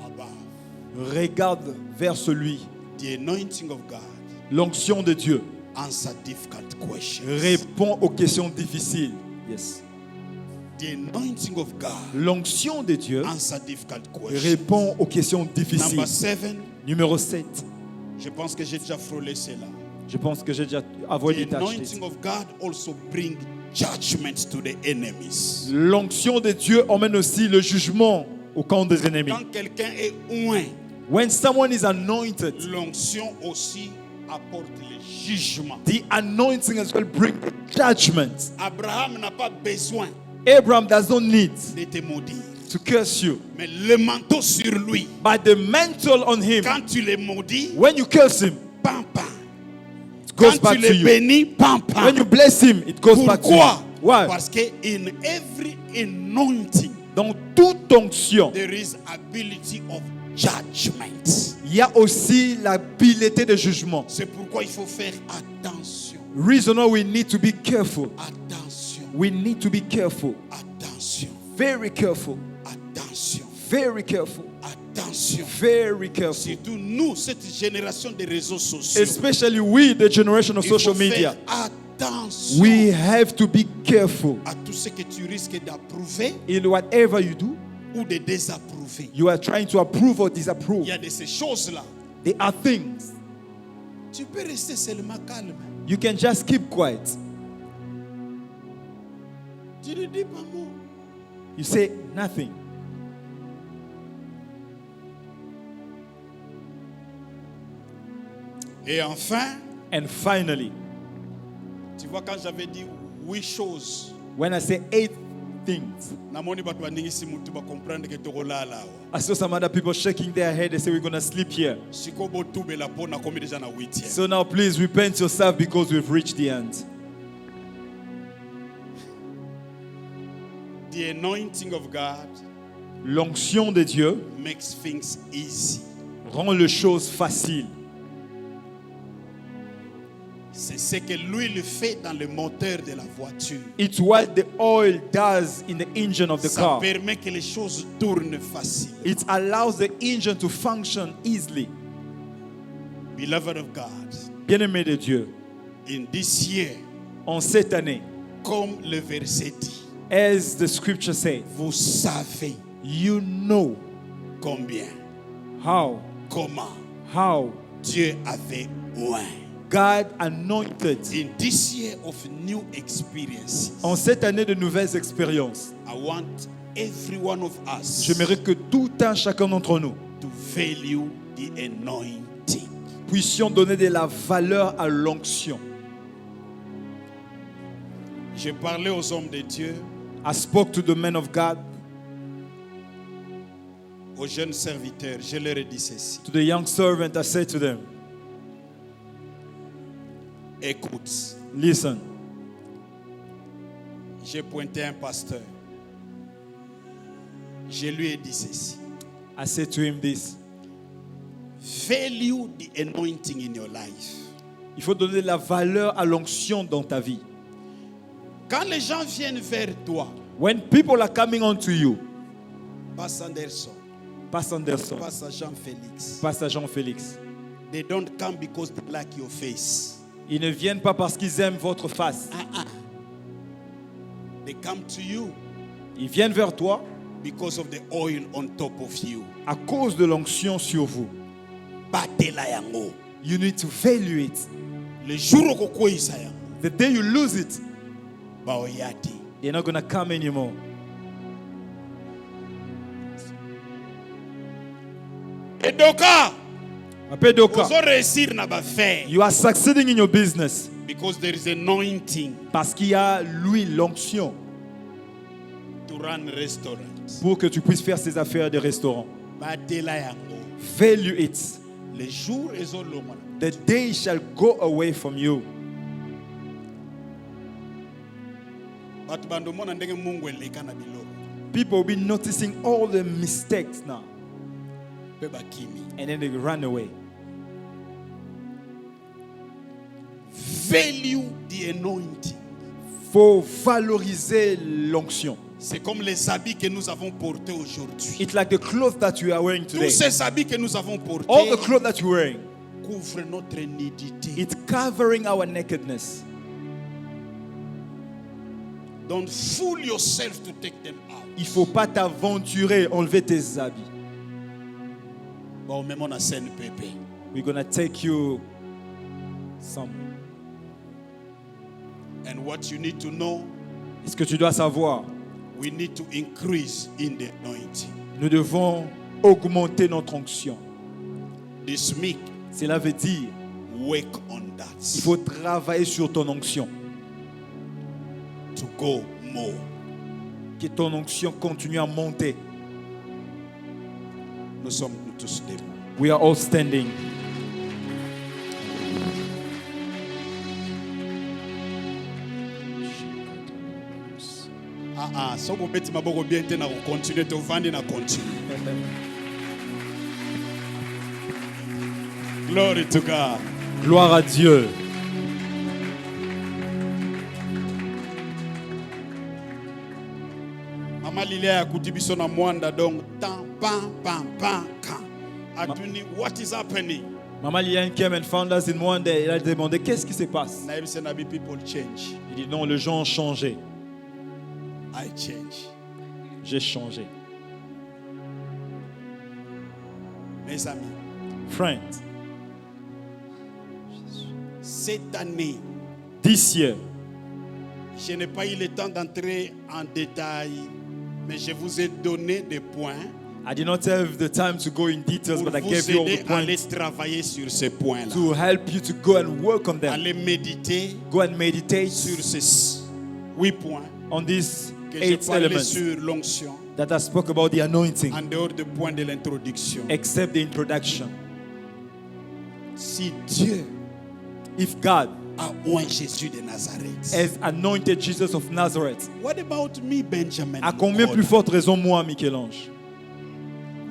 above. Regarde vers celui, The anointing of God l'onction de Dieu answer difficult questions. répond aux questions difficiles. Yes. The anointing of God L'onction de Dieu answer difficult questions. répond aux questions difficiles. Number 7, Numéro 7. je pense que j'ai déjà frôlé cela. Je pense que j'ai déjà avoidé The ta anointing of God also bring judgment to the enemies. L'onction de Dieu emmène aussi le jugement au camp des ennemis. Quand quelqu'un est oint, When someone is anointed, l'onction aussi apporte le jugement. the anointing as well brings judgment. Abraham n'a pas besoin Abraham does not need de te maudire, to curse you, mais le manteau sur lui, but the mantle on him, quand tu le maudis, when you curse him, pam pam. it goes Quand back tu to le you. bénis, pam pam. When you bless him, it goes back to you. Pourquoi? Why? Parce que in every anointing Dans toute onction, there is ability of judgment. il y a aussi l'habileté de jugement. C'est pourquoi il faut faire attention. Reason why we need to be careful. Attention. We need to be careful. Attention. Very careful. Attention. Very careful. Attention. Very careful. Surtout nous, cette génération des réseaux sociaux. Especially we, the generation of Il faut social media. faire attention We have to be careful. à tout ce que tu risques d'approuver In whatever you do, ou de désapprouver. you are trying to approve or Il disapprove. y a de ces choses-là. There are things. Tu peux rester seulement calme. You can just keep quiet. Tu ne dis pas mot. You say nothing. Et enfin, And finally, tu vois, quand j'avais dit 8 choses, when I say 8 things, namoni bato bandingisi mutu ba comprendre que tokolala awa. I saw some other people shaking their head. They say, we're going to sleep here. Siko botubela po na komi deja na 8e. So now please repent yourself because we've reached the end. The anointing of God L'onction de Dieu makes things easy. rend les choses faciles. C'est ce que l'huile fait dans le moteur de la voiture. It's what the oil does in the engine of the Ça car. permet que les choses tournent facilement. It allows the engine to function easily. Beloved of God, Bien-aimé de Dieu, in this year, en cette année, comme le verset dit, as the scripture says, vous savez you know combien, comment Dieu avait oint. God anointed. In this year of new experiences, En cette année de nouvelles expériences, I want every one of us j'aimerais que tout un chacun d'entre nous to value the anointing. puissions donner de la valeur à l'onction. J'ai parlé aux hommes de Dieu, I spoke to the men of God, aux jeunes serviteurs, je leur ai dit ceci. to the young servant. I said to them, Écoute, listen, j'ai pointé un pasteur. Je lui ai dit ceci. I said to him this. Value the anointing in your life. Il faut donner de la valeur à l'onction dans ta vie. Quand les gens viennent vers toi, When people are coming onto you, Pastor Anderson, Pastor Anderson, Pastor Jean-Félix, Pastor Jean-Félix, they don't come because they like your face. ils ne viennent pas parce qu'ils aiment votre face. They come to you Ils viennent vers toi because of the oil on top of you. à cause de l'onction sur vous. Batela yango. You need to value it. Le jour où kokwisa yango, The day you lose it, ba oyati. they're not going to come anymore. Edoka, Apedoka, ozo réussir na ba faire you are succeeding in your business because there is anointing parce qu'il y a l'huile, l'onction, to run restaurants. pour que tu puisses faire ces affaires de restaurant. Batela yango. Value it. Le jour ezolongwa. The day shall go away from you. Batu bandomona ndenge Mungu eleka na biloko. People will be noticing all the mistakes now, Pe bakimi. and then they run away. Value the anointing. Faut valoriser l'onction. C'est comme les habits que nous avons portés aujourd'hui. It's like the clothes that you are wearing Tous today. ces habits que nous avons portés All the clothes that you're wearing, couvrent notre nudité. it's covering our nakedness. Don't fool yourself to take them out. Il faut pas t'aventurer, enlever tes habits. Bon, même on a scène pépé. We're gonna take you somewhere. And what you need to know, Et ce que tu dois savoir, we need to increase in the anointing. nous devons augmenter notre onction. This week, Cela veut dire, work on il that faut travailler sur ton onction. to go more. Que ton onction continue à monter. Nous sommes tous debout. We are all standing. So vous mettez ma boko bien te na continuer to vandi na continue. Glory to God. Gloire à Dieu. Galilée a kutubiso na mwanda donc tan pam pam pam kan. Atuni what is happening? Mama Liliane came and found us in one day. Elle a demandé qu'est-ce qui se passe. Na ebise na bi people change. Il dit non, les gens ont changé. I change. J'ai changé. Mes amis, Friends, cette année, this year, je n'ai pas eu le temps d'entrer en détail, mais je vous ai donné des points I did not have the time to go in details, pour but I vous gave you all aider the à aller points travailler sur ces points-là. to help you to go and work on them. Aller méditer Go and meditate sur ces 8 points on these que j'ai 8 parlé elements sur l'onction, that I spoke about the anointing, en dehors du point de l'introduction. except the introduction. Si Dieu If God a oint Jésus de Nazareth, has anointed Jesus of Nazareth, what about me, Benjamin? à combien plus forte raison moi, Michel-Ange?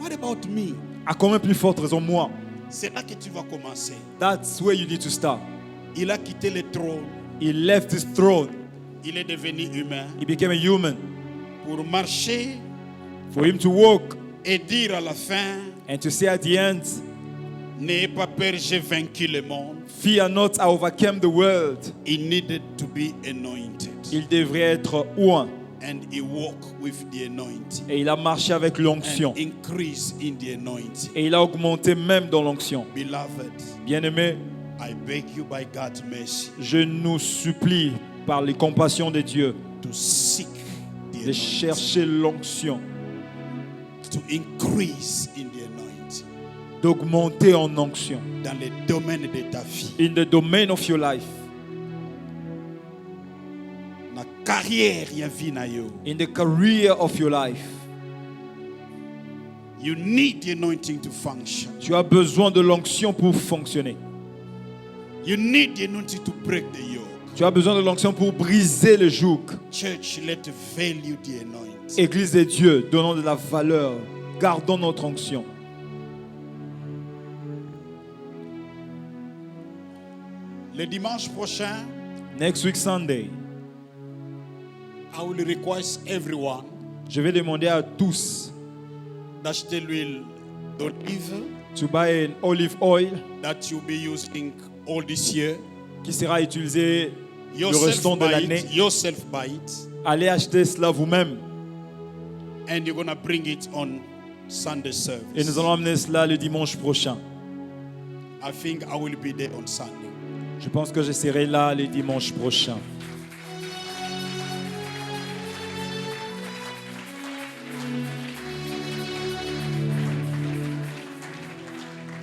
What about me? À combien plus forte raison moi? C'est là que tu vas commencer. That's where you need to start. Il a quitté le trône, He left his throne. il est devenu humain He became a human. pour marcher For him to walk et dire à la fin, and to say at the end, n'ayez pas peur, j'ai vaincu le monde. fear not, I overcame the world. He needed to be anointed. Il devrait être oint. And he walked with the anointing. Et il a marché avec l'onction. And increase in the anointing. Et il a augmenté même dans l'onction. Beloved, Bien-aimés, I beg you by God's mercy je nous supplie par les compassions de Dieu to seek the de anointing, chercher l'onction, to increase in the anointing d'augmenter en onction. dans les domaines de ta vie. In the domain of your life, Na carrière ya vie na yo. in the career of your life, You need the anointing to function. tu as besoin de l'onction pour fonctionner. You need the anointing to break the yoke. Tu as besoin de l'onction pour briser le joug. Church, let value the anointing. Église de Dieu, donnons de la valeur. Gardons notre onction. Le dimanche prochain, Next week Sunday, I will request everyone je vais demander à tous d'acheter l'huile d'olive to buy an olive oil that you'll be using all this year. qui sera utilisé le Yourself restant de buy l'année. it. Yourself buy it. Allez acheter cela vous-même. And you're going to bring it on Sunday Et service. nous allons amener cela le dimanche prochain. I think I will be there on Sunday. Je pense que je serai là le dimanche prochain.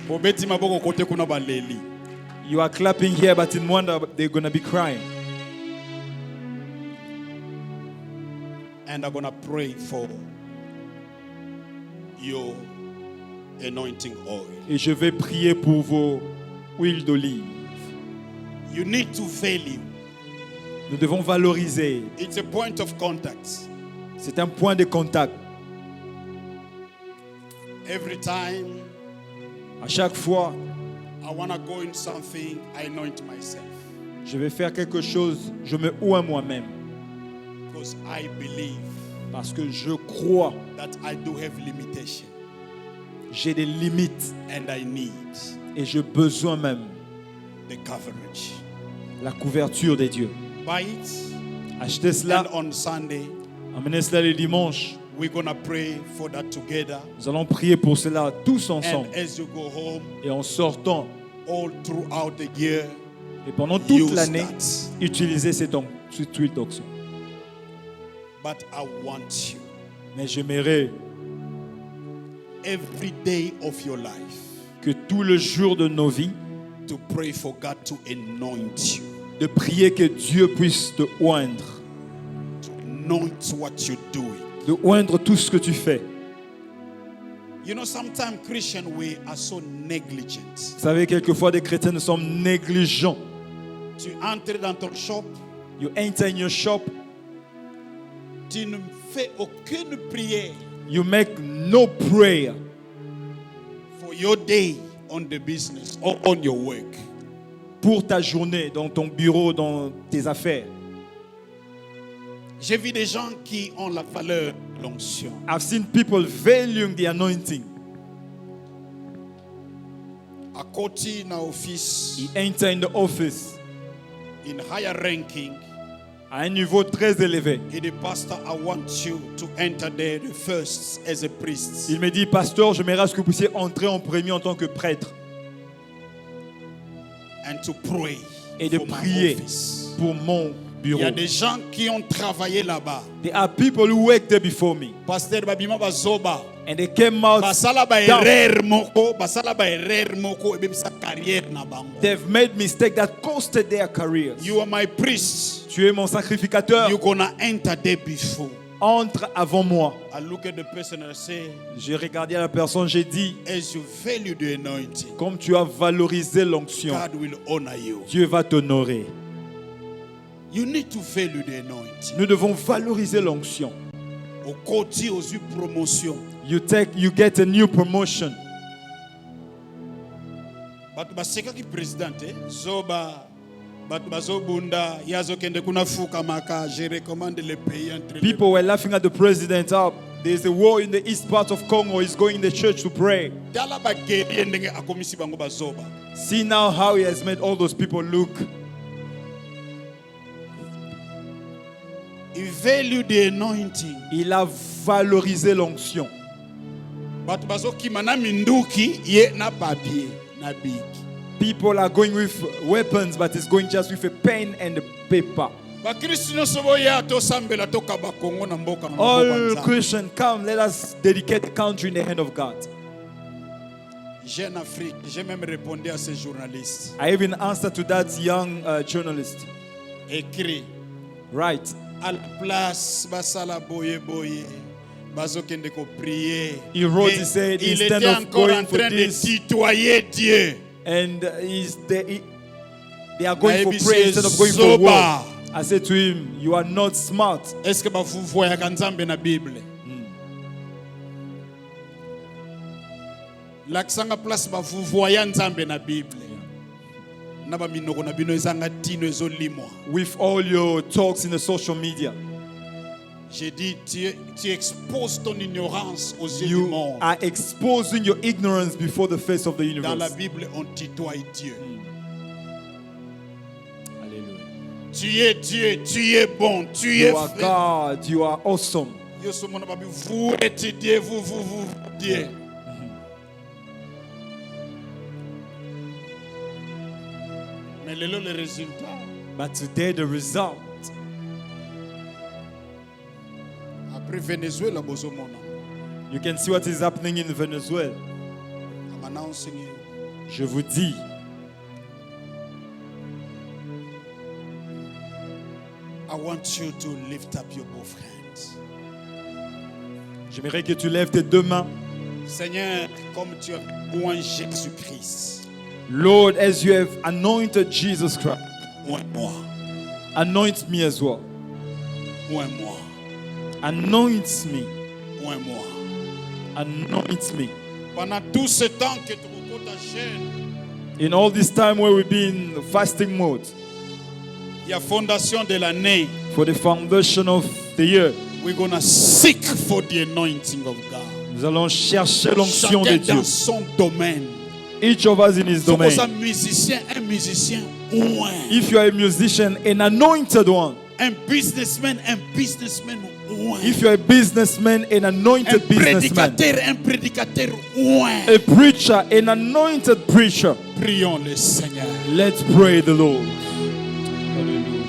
Obeti maboko kote kuna baleli. You are clapping here, but in Mwanda, they're going to be crying. And I'm going to pray for your anointing oil. Et je vais prier pour vos huiles d'olive. You need to value. Nous devons valoriser. It's a point of contact. C'est un point de contact. Every time À chaque fois, I want to go in something, I anoint myself. je vais faire quelque chose, je me oins moi-même. Because I believe Parce que je crois, that I do have limitation. j'ai des limites And I need et j'ai besoin même the coverage. la couverture de Dieu. Buy it. Achetez cela, And on Sunday, amenez cela le dimanche. we're going to pray for that together. Nous allons prier pour cela tous ensemble. And as you go home, Et en sortant, all throughout the year, et pendant toute use l'année, that. utilisez cette huile d'onction. But I want you, Mais j'aimerais every day of your life, que tout le jour de nos vies, to pray for God to anoint you, de prier que Dieu puisse te oindre, to anoint what you're doing. de oindre tout ce que tu fais. You know, sometimes Christian, we are so negligent. Vous savez, quelquefois, des chrétiens, nous sommes négligents. Tu entres dans ton shop, You enter in your shop, tu ne fais aucune prière you make no prayer for your day on the business or on your work. pour ta journée, dans ton bureau, dans tes affaires. J'ai vu des gens qui ont la valeur de l'onction. I've seen people valuing the anointing. À côté na office, He entered in the office in higher ranking, à un niveau très élevé. he the pastor, I want you to enter there the first as a priest. Il me dit, pasteur, j'aimerais que vous puissiez entrer en premier en tant que prêtre And to pray et de for my prier office. pour mon Il y bureau. a des gens qui ont travaillé là-bas. There are people who worked there before me Pasteur Babima Bazoba. and they came out. Basala ba down. erreur moko et sa carrière na bango. They've made mistakes that costed their careers. You are my priest. Tu es mon sacrificateur. You're gonna enter there before. Entre avant moi. I look at the person and I say, J'ai regardé à la personne, j'ai dit, as you value the anointing, comme tu as valorisé l'onction, God will honor you. Dieu va t'honorer. You need to value the anointing. Nous devons valoriser l'onction. Au côté aux promotion. You get a new promotion. Batu baseka ki president zoba batu bazobunda yazo kende kuna fuka maka je recommande le pays entre People were laughing at the president. Oh, there's a war in the east part of Congo. He's going in the church to pray. dala bageri ndenge akomisi bango bazoba. See now how he has made all those people look. He value the anointing. Il a valorisé l'onction. Batu bazokima na minduki ye na papier na big. People are going with weapons, but it's going just with a pen and a paper. Bakristo nyonso boya to sambela to kaba Kongo na mboka na All mboka. Christians, come, let us dedicate the country in the hand of God. Jeune Afrique, j'ai même répondu à ces journalistes. I even answered to that young journalist. Écrit Right. à la place basala boye boye. Bazokende ko prier. He wrote, Et he said, il instead était of encore going en for train de this, tutoyer Dieu. and they are going for Maybe prayer instead of going for Zoba. war. I said to him, you are not smart. Est-ce que vous voyez Nzambe na Bible? L'accent à place vous voyez Nzambe na Bible. Na ba minoko na bino ezanga tino ezolimwa. With all your talks in the social media, J'ai dit tu exposes ton ignorance aux yeux du you monde. are exposing your ignorance before the face of the Dans la universe. Bible on tutoie Dieu. Hallelujah. Tu es Dieu, tu es bon, tu es You are vrai. God, you are awesome. Yo somo na babi vous êtes Dieu, vous Dieu. Mais le résultat, But today the result, après Venezuela bozomona. you can see what is happening in Venezuela. I'm announcing you. Je vous dis, I want you to lift up your both hands. j'aimerais que tu lèves tes deux mains. Seigneur, comme tu as oint Jésus-Christ, Lord, as you have anointed Jesus Christ, oint-moi, anoint me as well. oint-moi, Anoint me. oint-moi. Anoint me. Pendant tout ce temps que tu me ta jeûne, In all this time where we've been in fasting mode, il y a fondation de l'année. for the foundation of the year, We're gonna seek for the anointing of God. nous allons chercher l'onction de Chacun Dieu. dans son domaine. Each of us in his Si vous domain. êtes un musicien, oint. If you are a musician, an anointed one. Un businessman, oint. If you are a businessman, an anointed businessman. Un prédicateur, oint. A preacher, an anointed preacher. Prions le Seigneur. Let's pray the Lord. Hallelujah.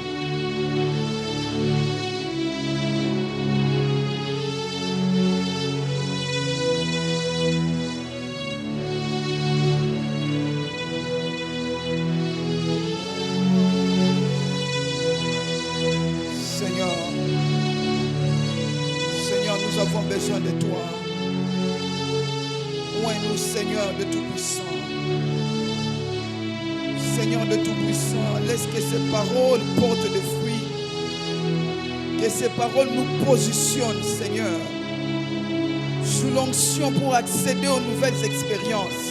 Seigneur, nous avons besoin de toi. Oins-nous, Seigneur de Tout-Puissant. Seigneur de Tout-Puissant, laisse que ces paroles portent des fruits. Que ces paroles nous positionnent, Seigneur, sous l'onction pour accéder aux nouvelles expériences.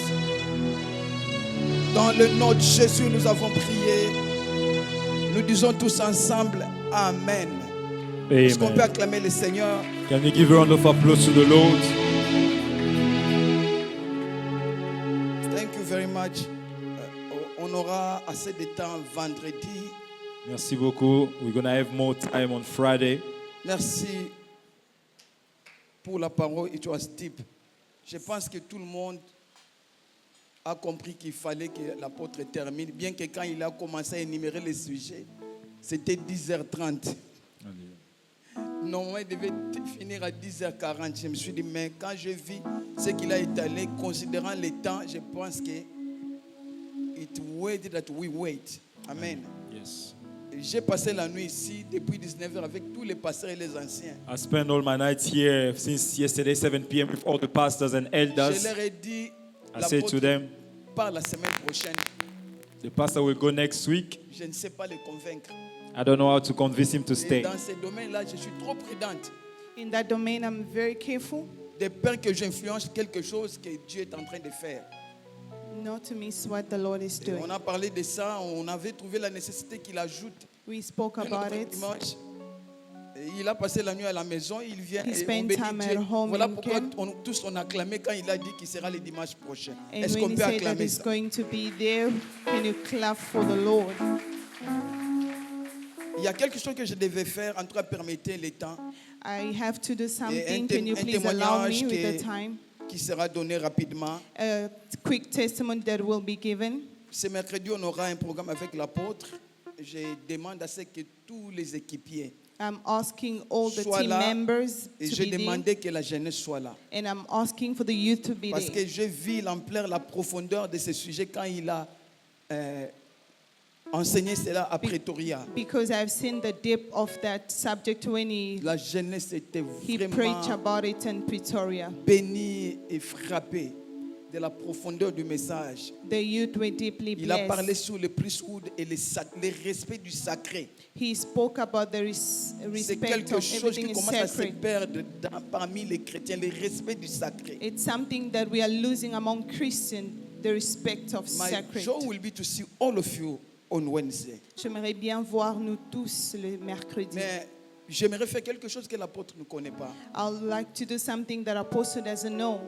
Dans le nom de Jésus, nous avons prié. Nous disons tous ensemble, Amen. Est-ce qu'on peut Amen. acclamer le Seigneur? Can we give a round of applause to the Lord? Thank you very much. On aura assez de temps vendredi. Merci beaucoup. We're going to have more time on Friday. Merci pour la parole. It was deep. Je pense que tout le monde a compris qu'il fallait que l'apôtre termine, bien que quand il a commencé à énumérer les sujets, c'était 10h30. Normalement, il devait finir à 10h40. Je me suis dit, mais quand je vis ce qu'il a étalé, considérant le temps, je pense que it waited that we wait. Amen. Yes. J'ai passé la nuit ici depuis 19h avec tous les pasteurs et les anciens. I spent all my nights here since yesterday, 7 p.m. with all the pastors and Je elders. leur ai dit, I said to them, par la semaine prochaine, the pastor will go next week. je ne sais pas les convaincre. I don't know how to convince him to Et stay. dans ce domaine-là, je suis trop prudente. In that domain, I'm very careful De peur que j'influence quelque chose que Dieu est en train de faire. not to miss what the Lord is Et doing. on a parlé de ça, on avait trouvé la nécessité qu'il ajoute We spoke un about autre it. dimanche. Et il a passé la nuit à la maison, il vient He et on spent bénit time Dieu. at home Voilà and pourquoi came. tous on a acclamé quand il a dit qu'il sera le dimanche prochain. And Est-ce when qu'on he peut said that acclamer he's ça? going to be there, can you clap for the Lord? Il y a quelque chose que je devais faire, en tout cas permettez le temps, I have to do something. un Can you please allow me témoignage with the time? qui sera donné rapidement. A quick testimony that will be given. Ce mercredi, on aura un programme avec l'apôtre. Je demande à ce que tous les équipiers I'm asking all the soient team là members et to j'ai be there. demandé que la jeunesse soit là. And I'm asking for the youth to be Parce there. que je vis l'ampleur, la profondeur de ce sujet quand il a enseigné cela à Pretoria. Because I've seen the depth of that subject when La jeunesse était he vraiment preached about it in Pretoria. bénie et frappée de la profondeur du message. The youth were deeply Il a parlé blessed. sur le priesthood et le respect du sacré. He spoke about the C'est respect quelque of chose everything qui is commence à se sacred. perdre parmi les chrétiens, le respect du sacré. It's something that we are losing among Christians, the respect of My sacred. joy will be to see all of you on Wednesday. J'aimerais bien voir nous tous le mercredi. Mais j'aimerais faire quelque chose que l'apôtre ne connaît pas. I'd like to do something that Apostle doesn't know.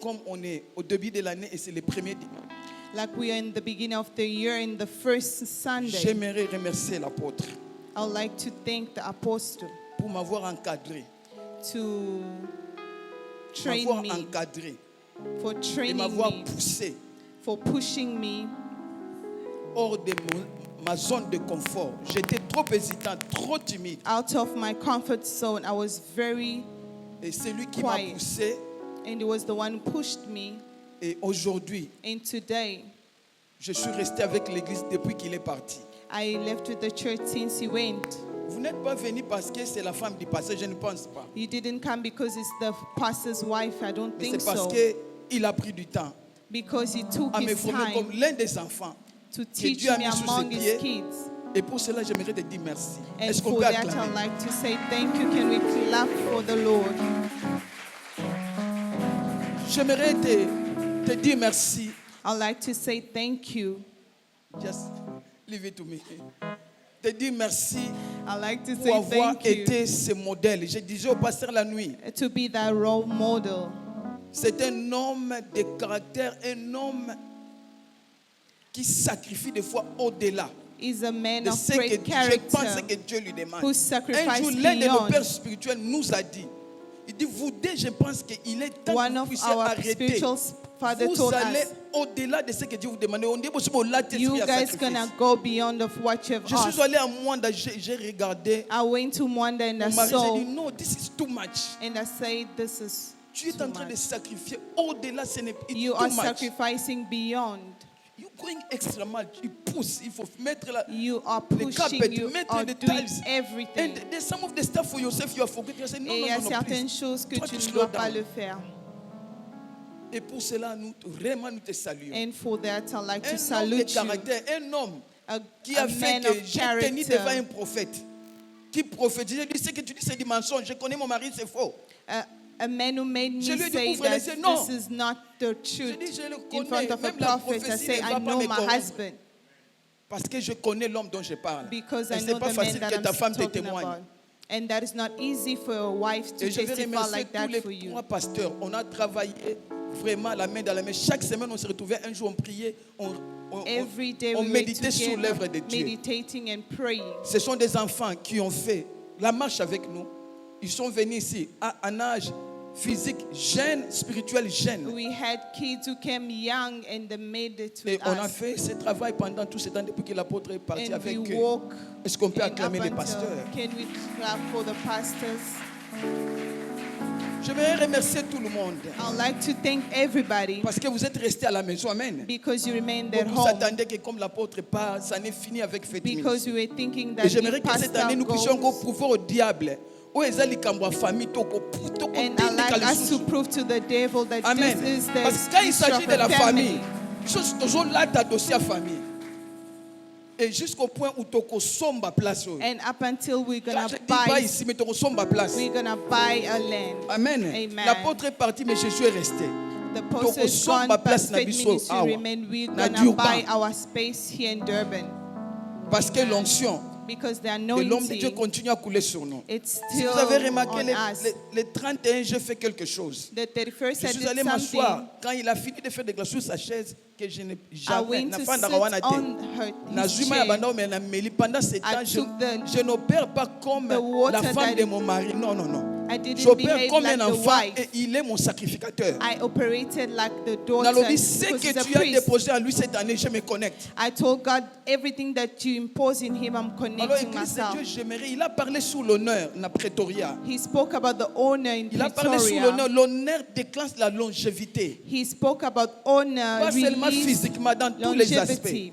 Comme on est au début de l'année et c'est le premier dimanche, Like we are in the beginning of the year, in the first Sunday. j'aimerais remercier l'apôtre I'd like to thank the apostle pour m'avoir encadré, to train m'avoir me, encadré for et training m'avoir me, poussé for pushing me hors de ma zone de confort. J'étais trop hésitant, trop timide. out of my comfort zone. I was very, Et c'est lui qui m'a Quiet. poussé. and it was the one who pushed me. Et aujourd'hui, And today, je suis resté avec l'église depuis qu'il est parti. I left with the church since he went. Vous n'êtes pas venu parce que c'est la femme du pasteur, je ne pense pas. You didn't come because it's the pastor's wife. I don't Mais think c'est parce so. qu'il a pris du temps Because he took à me his former comme time l'un des enfants. to que teach Dieu a me mis sous among ses his pieds. kids. Et pour cela, j'aimerais te dire merci. And Est-ce qu'on for peut that, I'd acclamer? like to say thank you. Can we clap for the Lord? J'aimerais te dire merci. I'd like to say thank you. Just leave it to me. Te dire merci I'd like to pour say avoir thank you été ce modèle. Je disais au pasteur la nuit, to be that role model. c'est un homme de caractère, un homme qui sacrifie des fois au-delà Is a man de of ce que great je pense character que Dieu lui demande. who Un sacrificed jour, l'un de nos beyond. pères spirituels nous a dit, il dit, vous deux, je pense qu'il est temps One que vous of puissiez our arrêter. spiritual father Vous told allez us, au-delà de ce que Dieu vous demande. On dit, bon, c'est bon, là, t'es you esprit à guys sacrifice. gonna go beyond of what you've Je suis asked. allé à Mwanda, j'ai regardé. I went to Mwanda and I Mon mari, saw, j'ai dit, non, this is too much. and I said, this is Tu es too en train de much. sacrifier au-delà, ce n'est it's You too are much. sacrificing beyond. You're going extra much. Il pousse, il faut mettre la... You are Les pushing, carpets, you mettre are les doing tiles. everything. And there's some of the stuff for yourself you are forgetting. I said, no, Et il no, y a no, no, certaines please. choses que Toi, tu tu ne slow dois pas down. le faire. Et pour cela, nous, vraiment, nous te saluons. And for that, I'd like to Un homme de salute you. caractère, un homme A, qui a a fait man que of j'ai tenu devant un character. prophète qui prophétisait. Il dit, ce que tu dis, c'est du mensonge. Je connais mon mari, c'est faux. A man who made me Je lui ai dit, say ouvre les that yeux. Non. this is not the Je truth dis, je le in front connais. of a Même la prophet. I prophétie say, ne I va pas know me my corrompre. husband Parce que je connais l'homme dont je parle. because Et I c'est know pas the man facile that que I'm ta femme te talking témoigne. about. And that is not easy for a wife to Et je veux testify remercier like tous that les for you. 3 pasteurs. On a travaillé vraiment la main dans la main. Chaque semaine, on se retrouvait un jour, on priait, Every day on we were méditait sur together, l'œuvre de Dieu. meditating and praying. Ce sont des enfants qui ont fait la marche avec nous. Ils sont venus ici à un âge physique jeune, spirituel jeune. We had kids who came young and they made it Et with on a us. fait ce travail pendant tout ce temps depuis que l'apôtre est parti And avec we eux. walk. Est-ce qu'on peut And acclamer up les until- pasteurs? Can we clap for the pastors? Je vais remercier tout le monde I'd like to thank everybody parce que vous êtes restés à la maison. Amen. because you remained at Beaucoup home. s'attendaient que comme l'apôtre part, ça n'est fini avec Fête Because Ministry. we were thinking that Et j'aimerais if que cette pastor année, nous puissions encore goes, prouver au diable. Oh, eza likambo ya famille, toko and I'd like us to prove to the devil that Amen. this is the Parce que quand il issue s'agit of de a la famille, family. chose toujours là, ta dossier à famille. Et jusqu'au point où toko somba place. And up until we're Quand gonna je dis pas buy, ici, mais toko somba place. we're gonna buy a land. Amen. Amen. L'apôtre est parti, mais Jésus est resté. The Toko post is somba gone, but place na Faith biso Ministry awa. remain. We're Na gonna Durban. buy our space here in Durban Parce que l'onction because the de l'homme de Dieu anointing, continue à couler sur nous. it's Si still vous avez remarqué, on us. les 31, j'ai fait quelque chose. The 31st Je I suis allé did m'asseoir. something. Quand il a fini de faire des glaces sur sa chaise, que je n'ai I jamais. went Na to fanda sit rawana te. on Na his zuma ya chair. banda mais na meli. Pendant ce temps, took je n'opère pas comme the water la femme that de mon mari. Non, non, non. I didn't J'opère behave comme like un the enfant et wife. il est mon sacrificateur. I operated like the daughter Nalobi, ce because que he's a tu as priest. déposé en lui cette année, je me connecte. I told God everything that you impose in him, I'm Alors, connecting Église de myself. Dieu, j'aimerais. Il a parlé sur l'honneur, na Pretoria. He spoke about the honor in Il a parlé sur l'honneur. Pretoria. L'honneur déclenche la longévité. He spoke about honor, Pas seulement release, physiquement, dans tous les aspects. longevity.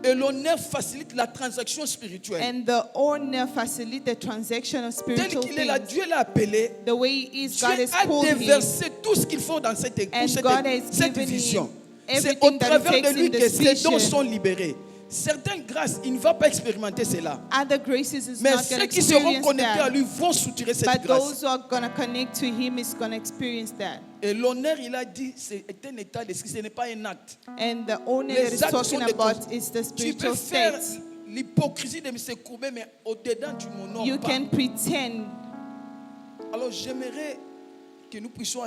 Et l'honneur facilite la transaction spirituelle. And the honor facilitates the transaction of Tel spiritual qu'il est là, things. Dieu l'a appelé. The way he is, Dieu God has a called him. déversé tout ce qu'il faut dans cette, And pour God has cette given vision. him C'est everything au that travers it de takes lui in que this ces dons vision. sont libérés. Certaines grâces, il ne va pas expérimenter cela. Other graces is Mais not going ceux to qui seront experience connectés à that. lui vont soutirer cette But grâce. those who are going to connect to him is going to experience that. Et l'honneur, il a dit, c'est un état d'esprit, ce n'est pas un acte. And the honor Les that he's actes talking sont des about cons- is the Tu peux spiritual faire state. l'hypocrisie de se courber, mais au-dedans, tu m'honores You pas. can pretend. Alors j'aimerais que nous puissions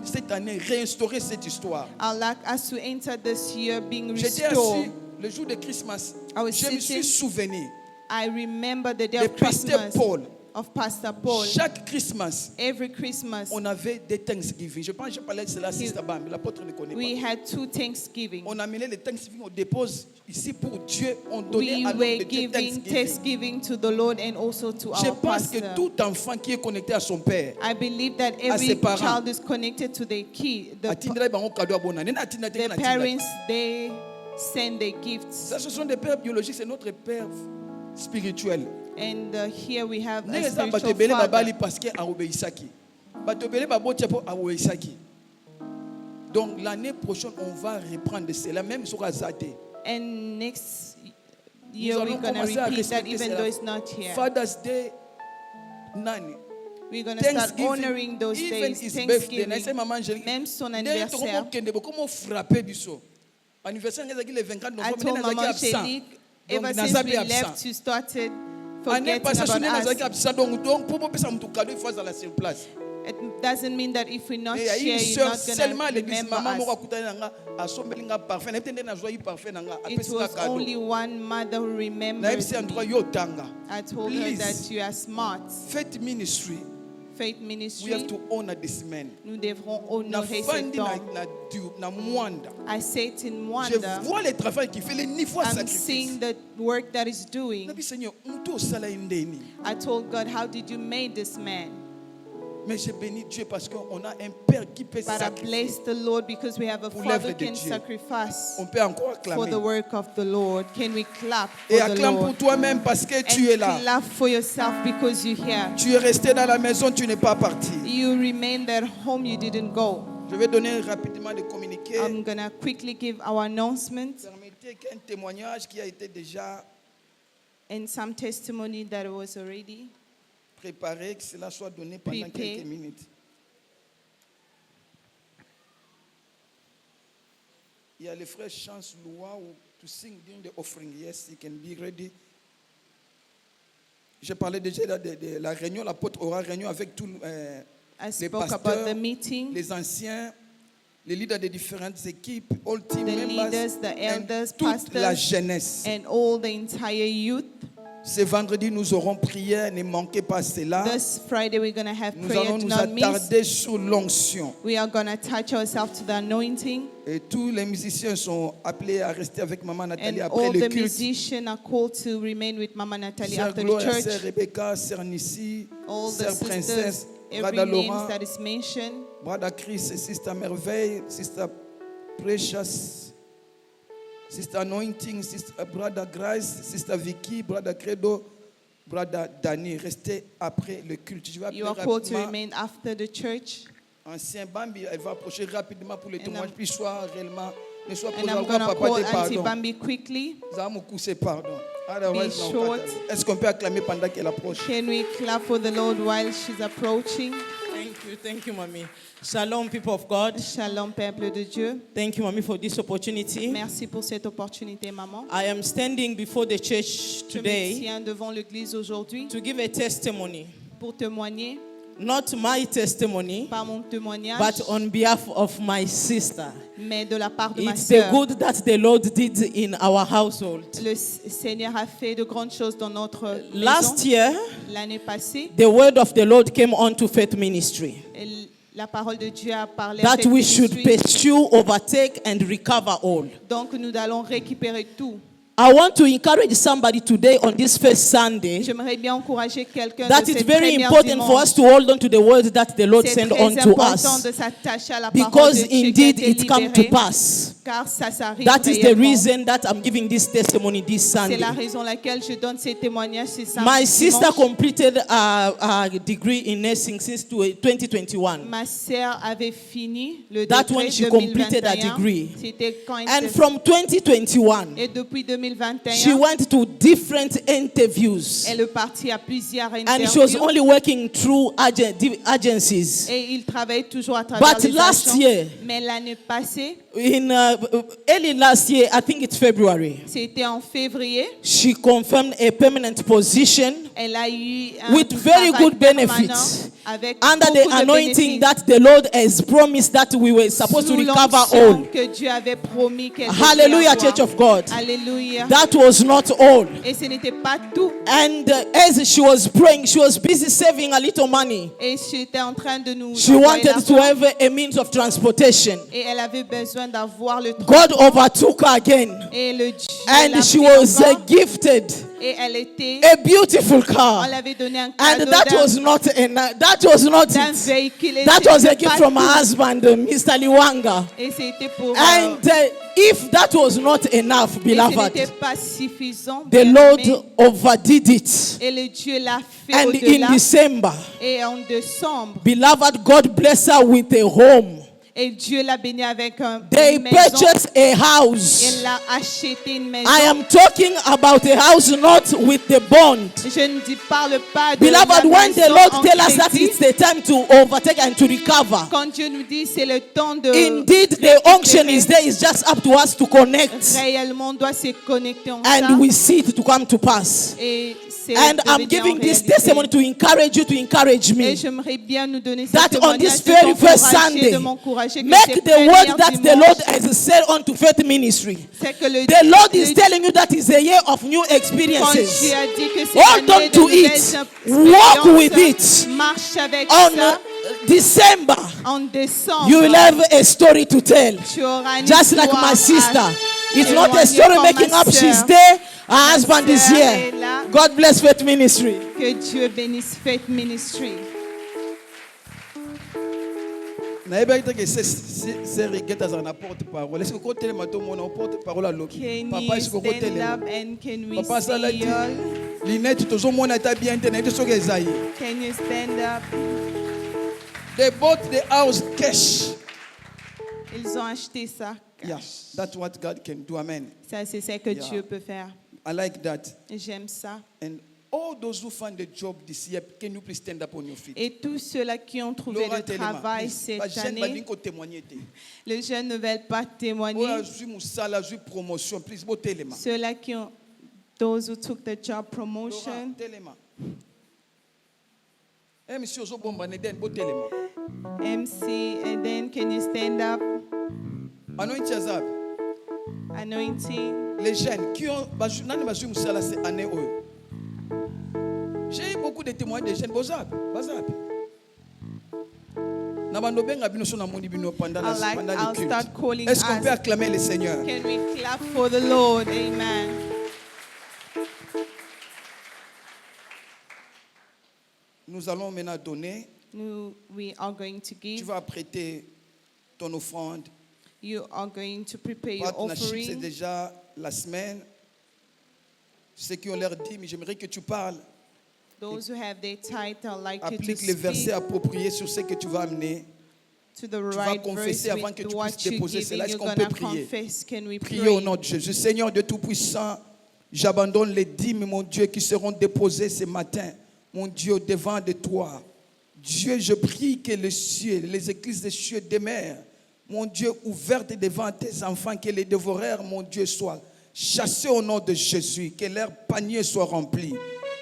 cette année réinstaurer cette histoire. I'd like us to enter this year being J'étais assis restored. le jour de Christmas. I was Je me suis sitting- souvenu I remember the day de of Pasteur Christmas Paul. of Pastor Paul. Chaque Christmas, Every Christmas, on avait des Thanksgiving. Je pense que j'ai parlé de cela à Sister Bam, l'apôtre ne connaît we pas. had 2 Thanksgiving. On amenait les Thanksgiving, on dépose ici pour Dieu, on donnait We à l'homme were de Dieu giving Thanksgiving. Thanksgiving to the Lord and also to Je our pense que pastor. tout enfant qui est connecté à son père, I believe that ses every parents. child is connected to their key. atindra bango cadeau à bon année. Atinda te The na atinda te. parents, they send their gifts. Ça, ce sont des pères biologiques, c'est notre père spirituel. And here we have a Ndenge eza bato spiritual ebele babali father. parce que aobéissaki. Bato ebele babotia po aobéissaki. Donc l'année prochaine, on va reprendre cela, même sur Azate. And next year Nous we're allons going to commencer à repeat that respecter even cela. though it's not here. Father's Day, nani? We're going to start Thanksgiving, honoring those even days. his birthday. Na ese Thanksgiving, maman Angélique. même son Ndenge anniversaire. tokokende bo, comment frapper biso. Anniversaire ngezaki le 24 I novembre, told ndenge nazaki Mama absent. Shelik, Donc ever since naza we pe absent. left, you started Année forgetting passée, about ndenge nazaki us. absent. Donc pour popesa mutu cadeau, il faut azala sur place. It doesn't mean that if we're not Et il y a here, une you're sœur not seulement à going to l'église, remember maman moko us. akutani nanga asombeli nga parfum. Na yebite nde nazwa yi parfum nanga It apesi nga was cadeau. only one mother who Na remembered yebisi en tout cas me. yo tanga. I told her Please. that you are smart. Faith ministry, Faith we ministry, have to honor this man. nous devrons Na honorer cet fandi na homme. na mwanda. I say it in Je wonder. vois le travail qu'il fait, le niveau de I'm sacrifice. seeing the work that he's doing. Nabi Seigneur, mutu osala endeni. I told God, how did you make this man? Mais j'ai béni Dieu parce qu'on a un père qui peut But I sacrifier. bless the Lord because we have a Pour father l'œuvre who de can Dieu. sacrifice On peut encore for the acclamer. work of the Lord. Can we clap for Et the acclame pour Lord? toi-même parce que tu es And là. clap for yourself because you're here. Tu es resté dans la maison, tu n'es pas parti. You remained at home, you didn't go. Je vais donner rapidement des communiqués. I'm going to quickly give our announcement Permettez qu'un témoignage qui a été déjà and some testimony that was already. préparé, que cela soit donné pendant Prepared. quelques minutes. Il y a le frère Chance Loua to sing during the offering. Yes, he can be ready. J'ai parlé déjà de la réunion, l'apôtre aura réunion avec tous I les spoke about pasteurs, the meeting, les anciens, les leaders des différentes équipes, all team the members, leaders, the elders, et toute la pastors, jeunesse. and all the entire youth. Ce vendredi, nous aurons prié, ne manquez pas cela. This Friday, we're going to have Nous prayer. allons Do nous not miss. attarder sur l'onction. We are going to touch ourselves to the anointing. Et tous les musiciens sont appelés à rester avec Maman Nathalie And après all le the culte. musicians are called to remain with Mama Natalie Sœur after the Gloria, Sœur church. Rebecca, Sœur Nissi, All the Sœur sisters, Princesse, every Brother name Laurent, that is mentioned. Brother Chris, Sister Merveille, Sister Precious, Sister Anointing, Sister Brother Grace, Sister Vicky, Brother Credo, Brother Danny. Restez après le culte. Je vais appeler You are called to rapidement remain after the church. Ancien Bambi. Elle va approcher rapidement pour le And témoignage. I'm- Puis soit réellement, ne soit And posé I'm encore going to papa call de Auntie pardon. Bambi quickly. Zamuku, c'est pardon. Otherwise, non, short. est-ce qu'on peut acclamer pendant qu'elle approche? Can we clap for the Lord while she's approaching? Thank you, Mommy. Shalom, people of God. Shalom, peuple de Dieu. Thank you, Mommy, for this opportunity. Merci pour cette opportunité, maman. I am standing before the church Je me today tiens devant l'église aujourd'hui to give a testimony, pour témoigner, not my testimony, pas mon témoignage, but on behalf of my sister. mais de la part de ma It's the sœur. good that the Lord did in our household. Le Seigneur a fait de grandes choses dans notre Last maison. year, L'année passée, the word of the Lord came on to Faith Ministry la parole de Dieu a parlé à that cette we should ministry. pursue, overtake, and recover all. Donc nous allons récupérer tout. I want to encourage somebody today on this first Sunday J'aimerais bien encourager quelqu'un that de it's cette very première important for dimanche. us to hold on to the word that the Lord C'est sent très on to important us, de s'attacher à la parole because de Dieu qui a indeed été it come to libérée, pass. car ça s'arrive That is the réellement. reason that I'm giving this testimony this C'est Sunday. la raison laquelle je donne ces témoignages ce samedi My sister dimanche. completed a degree in nursing since 2021. Ma sœur avait fini le That décret when she completed 2021. a degree. C'était quand And elle- from 2021, Et depuis 2021, she went to different interviews. elle est partie à plusieurs And she was interviews. only working through agencies. Et il travaille toujours à travers But les last agents. year- Mais l'année passée, In early last year, I think it's February, c'était en février, she confirmed a permanent position elle a eu un with very travail good permanent benefits avec under beaucoup the de anointing bénéfices. that the Lord has promised that we were supposed to Sous recover l'onction all. que Dieu avait promis qu'elle devait Hallelujah, avoir. Church of God. Alléluia. That was not all. Et ce n'était pas tout. And as she was praying, she was busy saving a little money. Et j'étais en train de nous She envoyer wanted to l'argent. have a means of transportation. Et elle avait besoin d'avoir le God overtook her again. Et le Dieu And l'a she pris was encore. gifted Et elle était, a beautiful on car. lui avait donné un And cadeau that was not that was not d'un it. véhicule. Et That c'était was a gift pas from her tout. husband, Mr. Liwanga. Et c'était pour And if that was not enough, et ce n'était beloved, pas suffisant. the bien-aimé. Lord overdid it. Et le Dieu l'a fait And au-delà. in December, Et en décembre, beloved, God bless her with a home. et Dieu l'a béni avec They une maison. purchased a house. Elle a acheté une maison. I am talking about a house not with the bond. Je ne parle pas de Beloved, la when the maison Lord en tells us that crédit. it's the time to overtake and to recover, Quand Dieu nous dit c'est le temps de indeed the unction is there. It's just up to us to connect. réellement on doit se connecter en And ça. we see it to come to pass. Et c'est And I'm devenir giving en this réalité. testimony to encourage you, to encourage Et me. j'aimerais bien nous donner That cette on this témoignage very first de Sunday, m'encourager que make cette the word première that the dimanche, Lord has said unto Faith Ministry. c'est que le The Lord is le- telling you that is a year of new quand Dieu experiences. a dit que c'est Hold l'année on to de nouvelles it. expériences, Walk with it. marche avec On ça. December, En décembre, you will have a story to tell. tu auras une Just like histoire my à sister. It's not a témoigner story comme making ma up. sœur. She's there. Her husband is sœur here. est là. God bless Faith Ministry. Que Dieu bénisse Faith Ministry. nayebaki te ke sœur Guetta azala na porte-parole. Est-ce que kotelema tomona porte-parole alobi? Can Papa you est-ce que stand kotelema? up and can we Papa see asalaki you all? linette tozomona ata bien te nayebi te soki eza ye. Can you stand up? They bought the house cash. Ils ont acheté ça. Yeah, that's what God can do. Amen. Ça, c'est ce que Yeah. Dieu peut faire. I like that. J'aime ça. And all those who find the job this year, can you please stand up on your feet? Et tous ceux-là qui ont trouvé Laura le Telema, travail please. cette Ba jeune année, balingi kotémoigner te. les jeunes ne veulent pas témoigner. Oyo azwi mosala azwi promotion, please botelema. Ceux-là qui ont Those who took the job Laurent, promotion, telema. MC ozobomba ne den bo telema. MC, and then can you stand up? Anointi azab. Anointing. Les jeunes qui ont nani bazui musala cette année oyo. J'ai eu beaucoup de témoignages de jeunes bazab. Na bando benga bino so na moni bino pendant I'll le culte. start calling Est-ce qu'on peut us. acclamer le Seigneur? Can we clap for the Lord? Amen. Nous allons maintenant donner. We are going to Tu give. vas prêter ton offrande. You are going to prepare your Partnership, c'est offering. déjà la semaine. Ceux qui ont l'air dit, mais j'aimerais que tu parles. Those who have their tithe, I'd like you to Applique les versets speak appropriés sur ce que tu vas amener. to the vas right confesser verse avant que with tu what puisses you're déposer giving. cela. Est-ce You're qu'on going peut to prier? confess. Can we Priez au pray? nom de Jésus. Seigneur Dieu Tout-Puissant, j'abandonne les dîmes, mon Dieu, qui seront déposées ce matin, mon Dieu, devant de toi. Dieu, je prie que les cieux, les églises des cieux demeurent, mon Dieu, ouvertes devant tes enfants, que les dévoreurs, mon Dieu, soient chassés au nom de Jésus, que leur panier soit rempli.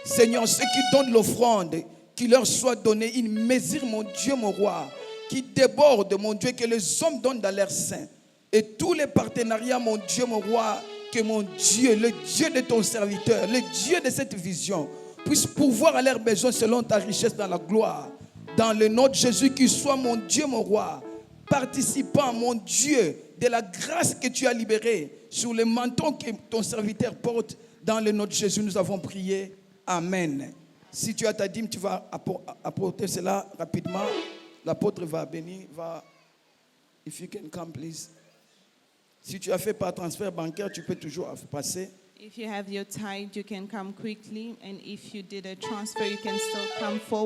Seigneur, ceux qui donnent l'offrande, qu'il leur soit donné une mesure, mon Dieu, mon roi, qui déborde, mon Dieu, que les hommes donnent dans leur sein. Et tous les partenariats, mon Dieu, mon roi, que mon Dieu, le Dieu de ton serviteur, le Dieu de cette vision, puisse pouvoir à leurs besoins selon ta richesse dans la gloire. Dans le nom de Jésus, qu'il soit, mon Dieu, mon roi, participant, mon Dieu, de la grâce que tu as libérée sur le menton que ton serviteur porte. Dans le nom de Jésus, nous avons prié. Amen. Si tu as ta dîme, tu vas apporter cela rapidement. L'apôtre va bénir. If you can come, please. Si tu as fait par transfert bancaire, tu peux toujours passer. If you have your tithe, you can come quickly. And if you did a transfer, you can still come forward.